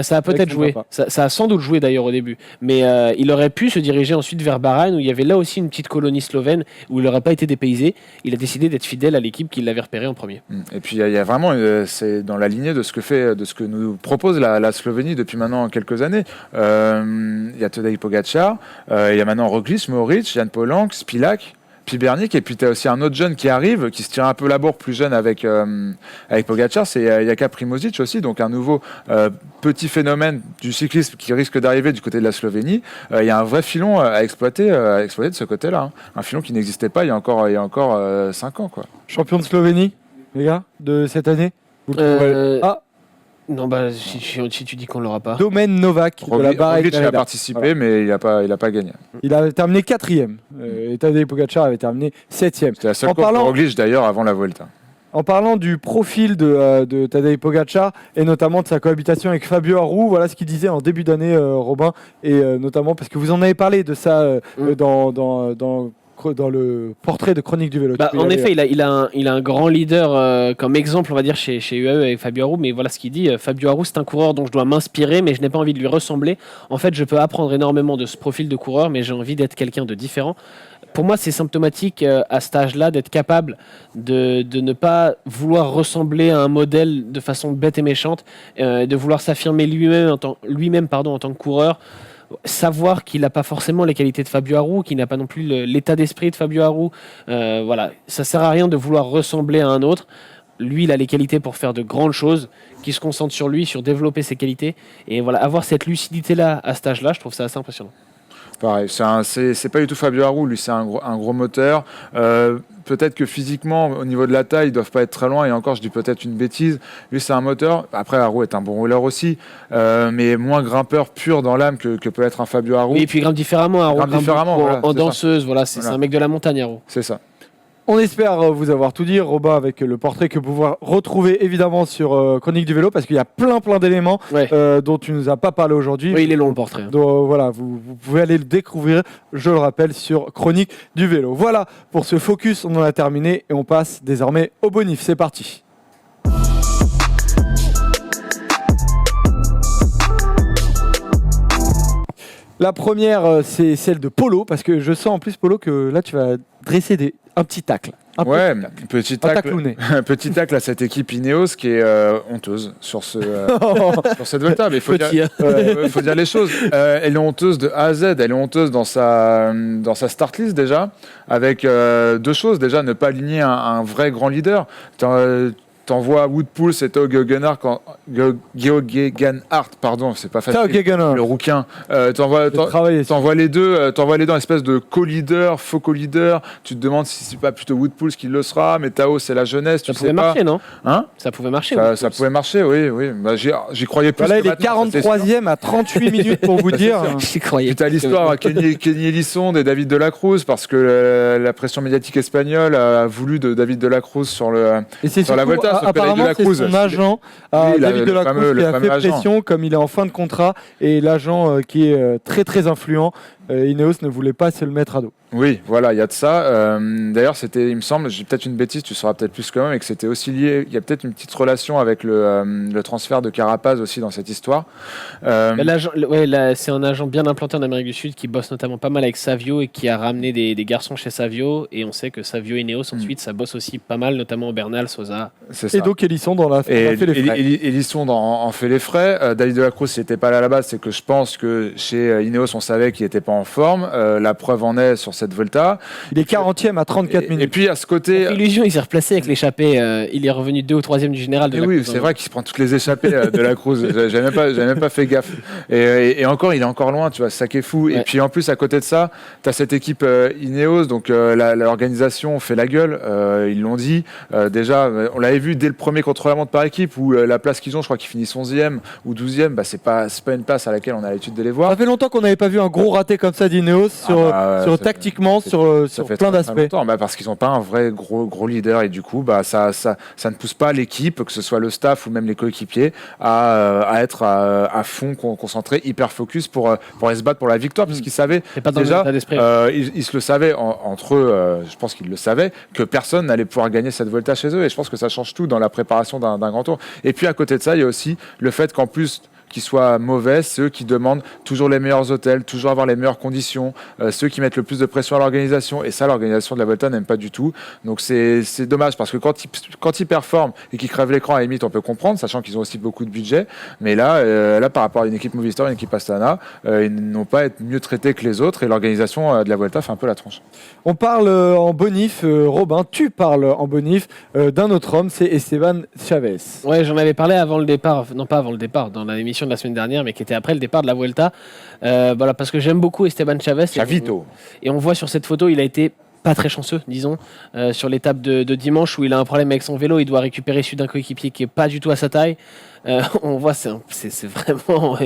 ça a peut-être joué. Ça a sans doute joué d'ailleurs au début. Mais il aurait pu se diriger ensuite vers Bahreïn où il y avait là aussi une petite colonie slovène où il n'aurait pas été dépaysé. Il a décidé d'être fidèle à l'équipe qui l'avait repéré en premier. Et puis il y a vraiment, c'est dans la lignée de ce que nous propose la Slovénie depuis maintenant quelques années. Il y a Tadej Pogacar, il y a maintenant Roglic, Mohoric, Jan Polanc, Spilak, Pibernik, et puis tu as aussi un autre jeune qui arrive, qui se tire un peu la bourre, plus jeune avec Pogacar, c'est Jaka Primožić aussi, donc un nouveau petit phénomène du cyclisme qui risque d'arriver du côté de la Slovénie. Il y a un vrai filon à exploiter de ce côté-là, hein. Un filon qui n'existait pas il y a encore 5 ans, quoi. Champion de Slovénie, les gars, de cette année. Non, si tu dis qu'on l'aura pas. Domen Novak de la Bahreïn. Roglic a participé, mais il a pas gagné. Il a terminé 4e. Et Tadej Pogacar avait terminé 7e. C'était la seule course de Roglic d'ailleurs avant la Vuelta. En parlant du profil de Tadej Pogacar et notamment de sa cohabitation avec Fabio Aru, voilà ce qu'il disait en début d'année, Robin, et notamment parce que vous en avez parlé de ça dans le portrait de chronique du vélo. En effet, il a un grand leader comme exemple, on va dire, chez UAE avec Fabio Aru, mais voilà ce qu'il dit. Fabio Aru, c'est un coureur dont je dois m'inspirer, mais je n'ai pas envie de lui ressembler. En fait, je peux apprendre énormément de ce profil de coureur, mais j'ai envie d'être quelqu'un de différent. Pour moi, c'est symptomatique à cet âge-là d'être capable de ne pas vouloir ressembler à un modèle de façon bête et méchante, de vouloir s'affirmer lui-même en tant que coureur. savoir qu'il n'a pas forcément les qualités de Fabio Aru, qu'il n'a pas non plus l'état d'esprit de Fabio Aru. Voilà, ça sert à rien de vouloir ressembler à un autre. Lui, il a les qualités pour faire de grandes choses, qui se concentre sur lui, sur développer ses qualités. Et voilà, avoir cette lucidité-là à cet âge-là, je trouve ça assez impressionnant. Pareil, c'est pas du tout Fabio Aru, lui c'est un gros moteur. Peut-être que physiquement, au niveau de la taille, ils doivent pas être très loin. Et encore, je dis peut-être une bêtise. Lui, c'est un moteur. Après, Aru est un bon rouleur aussi, mais moins grimpeur pur dans l'âme que peut être un Fabio Aru. Oui, et puis il grimpe différemment. Aru Grimpe différemment, voilà, en c'est danseuse, voilà, c'est un mec de la montagne, Aru. C'est ça. On espère vous avoir tout dit, Robin, avec le portrait que vous pouvez retrouver évidemment sur Chronique du vélo, parce qu'il y a plein d'éléments dont tu nous as pas parlé aujourd'hui. Oui, il est long le portrait. Donc voilà, vous pouvez aller le découvrir, je le rappelle, sur Chronique du vélo. Voilà, pour ce focus, on en a terminé et on passe désormais au bonif. C'est parti. La première, c'est celle de Polo, parce que je sens en plus, Polo, que là, tu vas dresser un petit tacle. Petit tacle à cette équipe Ineos qui est honteuse sur cette Vuelta. Mais il faut dire les choses. Elle est honteuse de A à Z. Elle est honteuse dans sa start list déjà, avec deux choses. Déjà, ne pas aligner un vrai grand leader. T'envoies Wout Poels et Tao Geoghegan Hart, pardon, c'est pas facile. Le rouquin. T'envoies les deux en espèce de co-leader, faux co-leader. Tu te demandes si c'est pas plutôt Wout Poels qui le sera, mais Tao c'est la jeunesse. Ça pouvait marcher, non ? Hein ? Ça pouvait marcher. Ça pouvait marcher, oui. Bah, j'y croyais plus. Là, il est 43e à 38 minutes pour vous dire. J'y croyais. Puis t'as l'histoire à Kenny Elissonde et David Delacruz, parce que la pression médiatique espagnole a voulu de David Delacruz sur la Vuelta. Apparemment, c'est son agent, David Delacruz, qui a fait pression, comme il est en fin de contrat, et l'agent qui est très influent, Ineos ne voulait pas se le mettre à dos. Oui, voilà, il y a de ça. D'ailleurs, il me semble, j'ai peut-être une bêtise, tu sauras peut-être plus quand même, et que c'était aussi lié, il y a peut-être une petite relation avec le transfert de Carapaz aussi dans cette histoire. C'est un agent bien implanté en Amérique du Sud qui bosse notamment pas mal avec Savio et qui a ramené des garçons chez Savio, et on sait que Savio et Ineos ensuite ça bosse aussi pas mal, notamment Bernal, Sosa. Et donc Elissonde en a fait les frais. Elissonde en fait les frais. David Delacruz n'était pas là à la base, c'est que je pense que chez Ineos on savait qu'il n'était pas en forme. La preuve en est sur cette Volta. Il est 40e à 34 minutes. Et puis à ce côté... Illusion, il s'est replacé avec l'échappée. Il est revenu 2 ou 3e du général de la Oui, c'est vrai qu'il se prend toutes les échappées de la Cruz. J'avais même pas fait gaffe. Et encore, il est encore loin, tu vois, c'est ça qui est fou. Ouais. Et puis en plus, à côté de ça, tu as cette équipe Ineos, donc l'organisation fait la gueule. Ils l'ont dit. Déjà, on l'avait vu dès le premier contre-la-montre par équipe, où la place qu'ils ont, je crois qu'ils finissent 11e ou 12e, bah, c'est pas une place à laquelle on a l'habitude de les voir. Ça fait longtemps qu'on n'avait pas vu un gros raté comme ça d'Ineos tactiquement, sur plein d'aspects. Parce qu'ils n'ont pas un vrai gros leader, et du coup, bah, ça ne pousse pas l'équipe, que ce soit le staff ou même les coéquipiers, à être à fond concentré, hyper focus pour aller se battre pour la victoire, parce qu'ils savaient déjà, ils se le savaient entre eux, je pense qu'ils le savaient, que personne n'allait pouvoir gagner cette Volta chez eux, et je pense que ça change tout dans la préparation d'un grand tour. Et puis à côté de ça, il y a aussi le fait qu'en plus qui soient mauvais, ceux qui demandent toujours les meilleurs hôtels, toujours avoir les meilleures conditions, ceux qui mettent le plus de pression à l'organisation, et ça, l'organisation de la Volta n'aime pas du tout. Donc c'est dommage, parce que quand ils performent et qu'ils crèvent l'écran, à la limite, on peut comprendre, sachant qu'ils ont aussi beaucoup de budget, mais là par rapport à une équipe Movistar, une équipe Astana, ils n'ont pas à être mieux traités que les autres, et l'organisation de la Volta fait un peu la tronche. On parle en bonif, Robin, tu parles en bonif d'un autre homme, c'est Esteban Chavez. Ouais, j'en avais parlé avant le départ, non pas avant le départ, dans la émission de la semaine dernière, mais qui était après le départ de la Vuelta. Voilà, parce que j'aime beaucoup Esteban Chavez. Chavito. Et on voit sur cette photo, il a été pas très chanceux, disons, sur l'étape de dimanche où il a un problème avec son vélo, il doit récupérer celui d'un coéquipier qui est pas du tout à sa taille. On voit, c'est vraiment.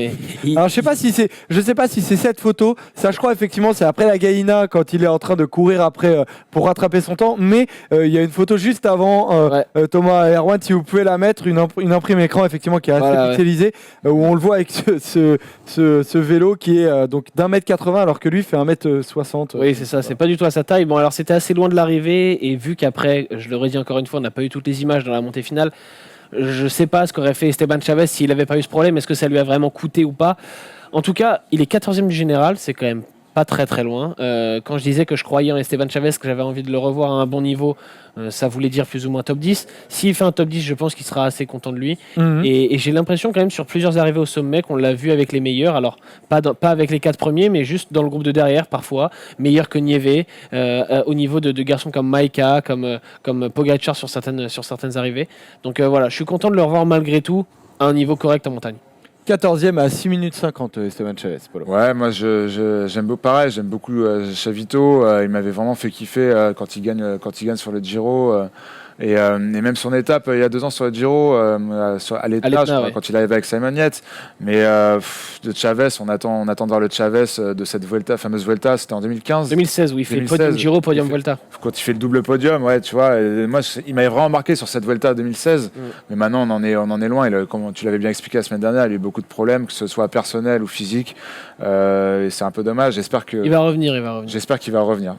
Alors je sais pas si c'est cette photo. Ça, je crois effectivement, c'est après la Gaïna quand il est en train de courir après pour rattraper son temps. Mais il y a une photo juste avant. Thomas et Erwan, si vous pouvez la mettre, une imprime écran effectivement qui est assez pixelisée, où on le voit avec ce vélo qui est donc d'1m80 alors que lui fait 1m60. Oui, c'est ça. C'est pas du tout à sa taille. Bon, alors c'était assez loin de l'arrivée, et vu qu'après, je le redis encore une fois, on n'a pas eu toutes les images dans la montée finale. Je ne sais pas ce qu'aurait fait Esteban Chavez s'il n'avait pas eu ce problème. Est-ce que ça lui a vraiment coûté ou pas ? En tout cas, il est 14e du général. C'est quand même pas très très loin. Quand je disais que je croyais en Esteban Chavez, que j'avais envie de le revoir à un bon niveau, ça voulait dire plus ou moins top 10. S'il fait un top 10, je pense qu'il sera assez content de lui. Et j'ai l'impression quand même sur plusieurs arrivées au sommet qu'on l'a vu avec les meilleurs. Alors pas avec les 4 premiers, mais juste dans le groupe de derrière parfois. Meilleur que Nieve, au niveau de garçons comme Maika, comme Pogacar sur certaines arrivées. Donc voilà, je suis content de le revoir malgré tout à un niveau correct en montagne. 14e à 6 minutes 50, Esteban Chavez. Polo. Ouais, moi j'aime beaucoup pareil, j'aime beaucoup Chavito. Il m'avait vraiment fait kiffer quand il gagne sur le Giro. Et même son étape il y a 2 ans sur le Giro, à l'Etna, ouais. quand il arrivait avec Simon Yates. Mais de Chavez, on attend de voir le Chavez de cette fameuse Vuelta, c'était en 2015. 2016, où il fait 2016, podium Giro, podium Vuelta. Quand il fait le double podium, ouais, tu vois. Moi, il m'avait vraiment marqué sur cette Vuelta 2016. Mais maintenant, on en est loin. Comme tu l'avais bien expliqué la semaine dernière, il a eu beaucoup de problèmes, que ce soit personnel ou physique. Et c'est un peu dommage. Il va revenir. J'espère qu'il va revenir.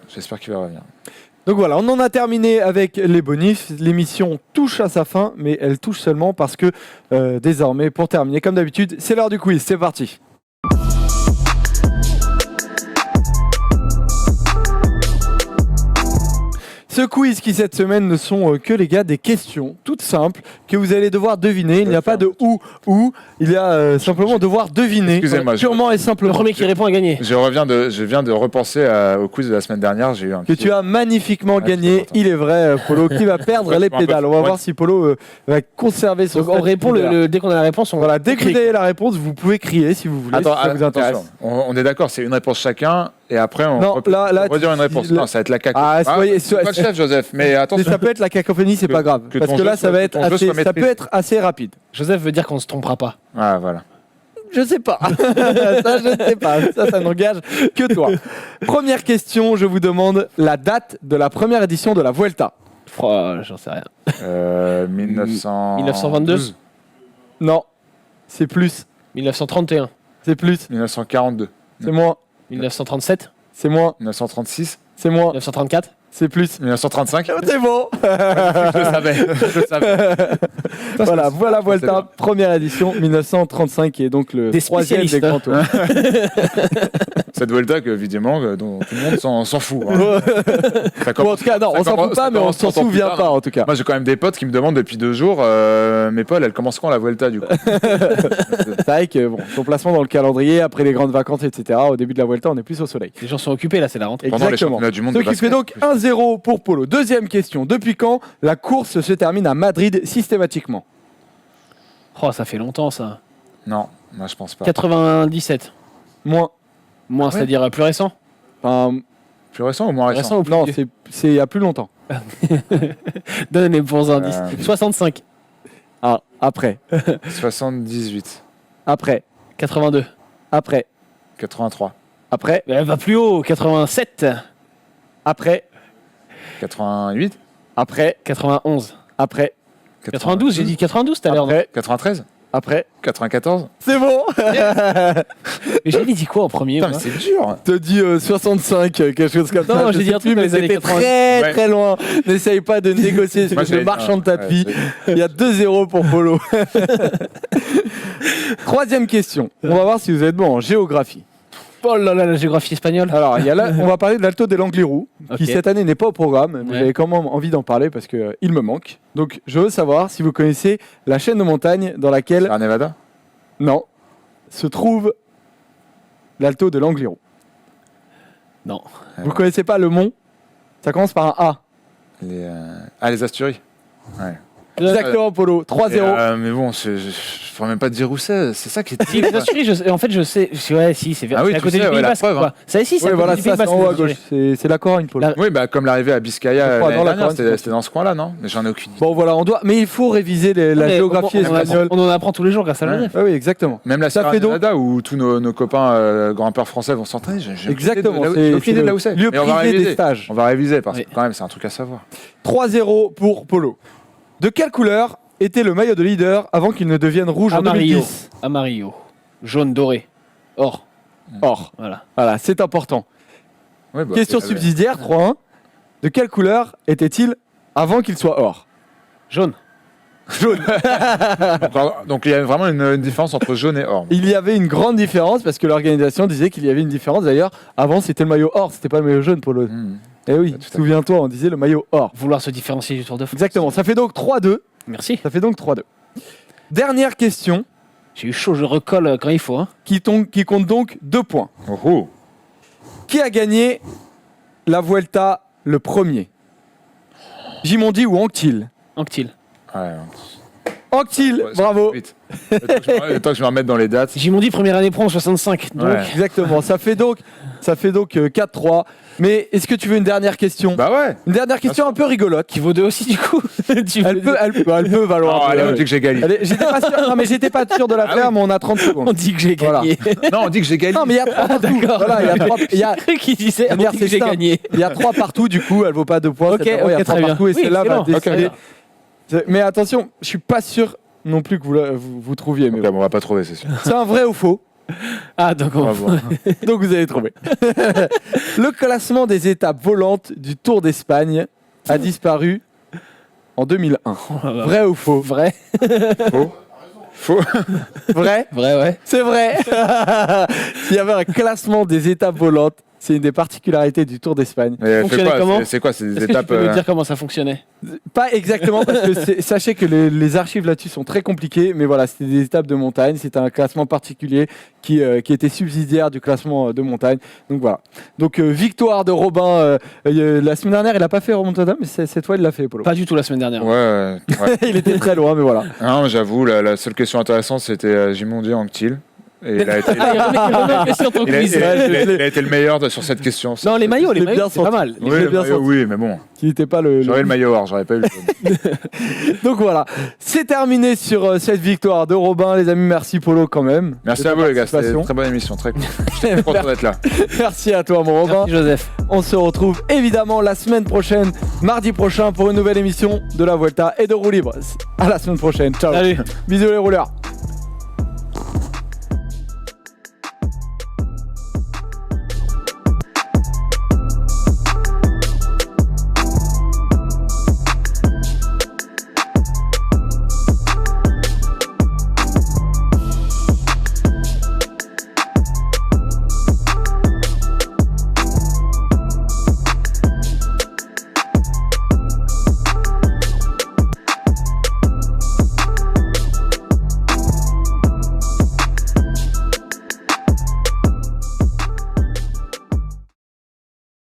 Donc voilà, on en a terminé avec les bonus. L'émission touche à sa fin, mais elle touche seulement parce que désormais, pour terminer, comme d'habitude, c'est l'heure du quiz. C'est parti. Ce quiz qui cette semaine ne sont que les gars des questions toutes simples que vous allez devoir deviner. Il n'y a pas de ou, il y a simplement devoir deviner. Excusez-moi, purement et Le simplement. premier qui répond a gagné. Je viens de repenser au quiz de la semaine dernière. J'ai eu un Que tu as magnifiquement gagné, il est vrai, Polo, qui va perdre les pédales. On va voir si Polo va conserver son Donc on statut répond leader. dès qu'on a la réponse. Voilà, dès que vous avez la réponse, vous pouvez crier si vous voulez. Attends, si ça vous intéresse. attention. On est d'accord, c'est une réponse chacun et après on Non, là, redire une réponse. là- Non, ça va être la caca. Ah, soyez- c'est pas le chef, Joseph, mais Mais attention. ça peut être la cacophonie, c'est Que- pas grave. que Parce ton que là, jeu ça soit- va que être ton jeu assez, soit ça peut maîtrisé. être assez rapide. Joseph veut dire qu'on ne se trompera pas. Ah, voilà. Je sais pas. Ça, je ne sais pas. Ça n'engage que toi. Première question, je vous demande la date de la première édition de la Vuelta. Oh, j'en sais rien. 1922. Non, c'est plus. 1931, C'est plus. 1942. C'est moins. 1937, C'est moins. 1936. C'est moins. 1934. C'est plus. 1935. C'est bon. Je le savais. Je le savais. Voilà C'est Vuelta, bon. première édition, 1935, qui est donc le Des troisième des spécialistes, grands tours. Cette Vuelta, évidemment, dont tout le monde s'en fout. Hein. Ça Ou commence- en tout cas, non, ça on s'en commence- fout pas, ça mais on commence s'en 30 ans plus souvient tard. pas en tout cas. Moi, j'ai quand même des potes qui me demandent depuis 2 jours, mais Paul, elle commence quand la Vuelta du coup C'est vrai que bon, son placement dans le calendrier, après les grandes vacances, etc., au début de la Vuelta, on est plus au soleil. Les gens sont occupés là, c'est la rentrée. Pendant les Exactement. championnats du monde Ce de qui fait basket. donc 1-0 pour Polo. Deuxième question. Depuis quand la course se termine à Madrid systématiquement? Oh, ça fait longtemps ça. Non, moi je pense pas. 97. Moins. Moins, ouais c'est-à-dire plus récent. Enfin, Plus récent ou moins Plus récent récent ou plus non, vieux c'est il y a plus longtemps. Donne les bons indices. 65. Ah, après. 78. Après. 82. Après. 83. Après. Elle va plus haut. 87. Après. 88. Après. 91. Après. 92, j'ai dit 92 tout à l'heure. non Après. 93. Après. 94. C'est bon. Mais j'avais dit quoi en premier Putain, moi mais c'est dur. Te dis 65, quelque chose comme ça. Non, je j'ai dit sais un truc plus, dans mais les années c'était 90. très Ouais. très loin. N'essaye pas de négocier Moi, sur le j'ai- marchand de tapis. ouais, Il y a 2-0 pour Polo. Troisième question. On va voir si vous êtes bon en géographie. Oh là là, la géographie espagnole. Alors, il y a là, on va parler de l'Alto de l'Angliru, qui Ok. cette année n'est pas au programme, mais Ouais. j'avais quand même envie d'en parler parce qu'il me manque. Donc, je veux savoir si vous connaissez la chaîne de montagne dans laquelle, Sierra Nevada. non, se trouve l'Alto de l'Angliru. Non. Vous connaissez pas le mont? Ça commence par un A. Les Asturies. Ouais. Exactement, Polo. 3-0. Mais bon, je ne pourrais même pas te dire où c'est. C'est ça qui est Si, les Asturies, en fait, je sais. Ouais, si, c'est Ah oui, c'est à tu côté sais, du ouais, Pays la Basque. preuve, quoi. hein. Ça, si, c'est Oui, à voilà, côté du ça Pays c'est Basque. en haut à les gauche. Asturies. C'est la Corogne, Polo. La- Oui, bah, comme l'arrivée à Biscaya Je crois, dans la l'année dernière, Corogne, c'était dans ce coin-là, non? Mais j'en ai aucune idée. Bon, voilà, on doit. Mais il faut réviser la Mais géographie on en espagnole. apprend- On en apprend tous les jours grâce à la Ouais. nef. Ah oui, exactement. Même la Ça Sierra fait donc- Nevada où tous nos copains grimpeurs français vont s'entraîner. J'ai Exactement. aucune idée de là où C'est c'est. le lieu Mais on va privé des réviser. stages. On va réviser parce que Oui. quand même, c'est un truc à savoir. 3-0 pour Polo. De quelle couleur était le maillot de leader avant qu'il ne devienne rouge en Amarillo. 2010? Amarillo. Jaune doré. Or. Or. Voilà. Voilà, c'est important. Ouais, bah, Question c'est- subsidiaire, 3-1. De quelle couleur était-il avant qu'il soit or? Jaune. Jaune. Donc il y a vraiment une différence entre jaune et or. Il y avait une grande différence parce que l'organisation disait qu'il y avait une différence. D'ailleurs, avant c'était le maillot or, c'était pas le maillot jaune, Polo. Eh oui, Tout à fait. souviens-toi, on disait le maillot or. Vouloir se différencier du Tour de France. Exactement, ça fait donc 3-2. Merci. Ça fait donc 3-2. Dernière question J'ai eu chaud, je recolle quand il faut. Hein. qui compte donc 2 points. Oh. Qui a gagné la Vuelta le premier? Gimondi ou Anquetil? Anquetil. Ouais, Anquetil, ouais, ça bravo. va vite. Le temps que je me remette dans les dates. Gimondi, première année pro en 65. Donc, Ouais. Exactement, ça fait donc 4-3. Mais est-ce que tu veux une dernière question? Bah ouais. Une dernière question un peu rigolote. qui vaut 2 aussi, du coup. Elle peut valoir. Non, un peu, allez, on ouais. dit que j'ai gagné. Allez, j'étais pas sûr, non, mais j'étais pas sûr de la Ah faire, oui. mais on a 30 On secondes. dit que j'ai Voilà. gagné. Non, on dit que j'ai gagné. Non, mais il y a 3 partout. Voilà, il y a 3 il y a, qui disait on Regarde, dit que c'est j'ai simple. gagné. il y a 3 partout, du coup, elle vaut pas 2 points. Ok, cette fois, il y a ok, 3 très bien. partout et Oui, celle-là va excellent. décider. Ok. Mais attention, je suis pas sûr non plus que vous trouviez. Mais Ok, bon, on va pas trouver, c'est sûr. c'est un vrai ou faux? Ah, donc On va voir. Donc vous allez trouver. Le classement des étapes volantes du Tour d'Espagne a disparu en 2001. Vrai ou faux? Vrai. Faux. Vrai? Vrai, ouais. C'est vrai. Il y avait un classement des étapes volantes. C'est une des particularités du Tour d'Espagne. Mais elle fait Fonctionnait quoi comment C'est quoi? C'est des Est-ce que tu étapes. peux nous dire comment ça fonctionnait? Pas exactement, parce que sachez que les archives là-dessus sont très compliquées, mais voilà, c'était des étapes de montagne, c'était un classement particulier qui était subsidiaire du classement de montagne. Donc voilà. Donc victoire de Robin, la semaine dernière, il n'a pas fait remontada, mais cette fois, il l'a fait, Polo. Pas du tout la semaine dernière. Ouais. Il était très loin, mais voilà. Non, j'avoue, la seule question intéressante, c'était Gimondi Anquetil. Et il a été, Ah, il remet en question ton il a- quiz. il a- il a- il a été le meilleur sur cette question. Non, les maillots, Je l'ai bien c'est pas senti. mal. je l'ai bien senti. Oui, mais bon. Qui n'était pas le. J'aurais le maillot or, j'aurais pas eu le jaune. Donc voilà, c'est terminé sur cette victoire de Robin, les amis. Merci Polo quand même. Merci de à ta vous, les gars. C'était participation. une très bonne émission. Très cool. J'étais content d'être là. Merci à toi, mon Robin. Merci, Joseph. On se retrouve évidemment la semaine prochaine, mardi prochain, pour une nouvelle émission de la Vuelta et de Roue Libre. À la semaine prochaine. Ciao. Salut. Bisous les rouleurs.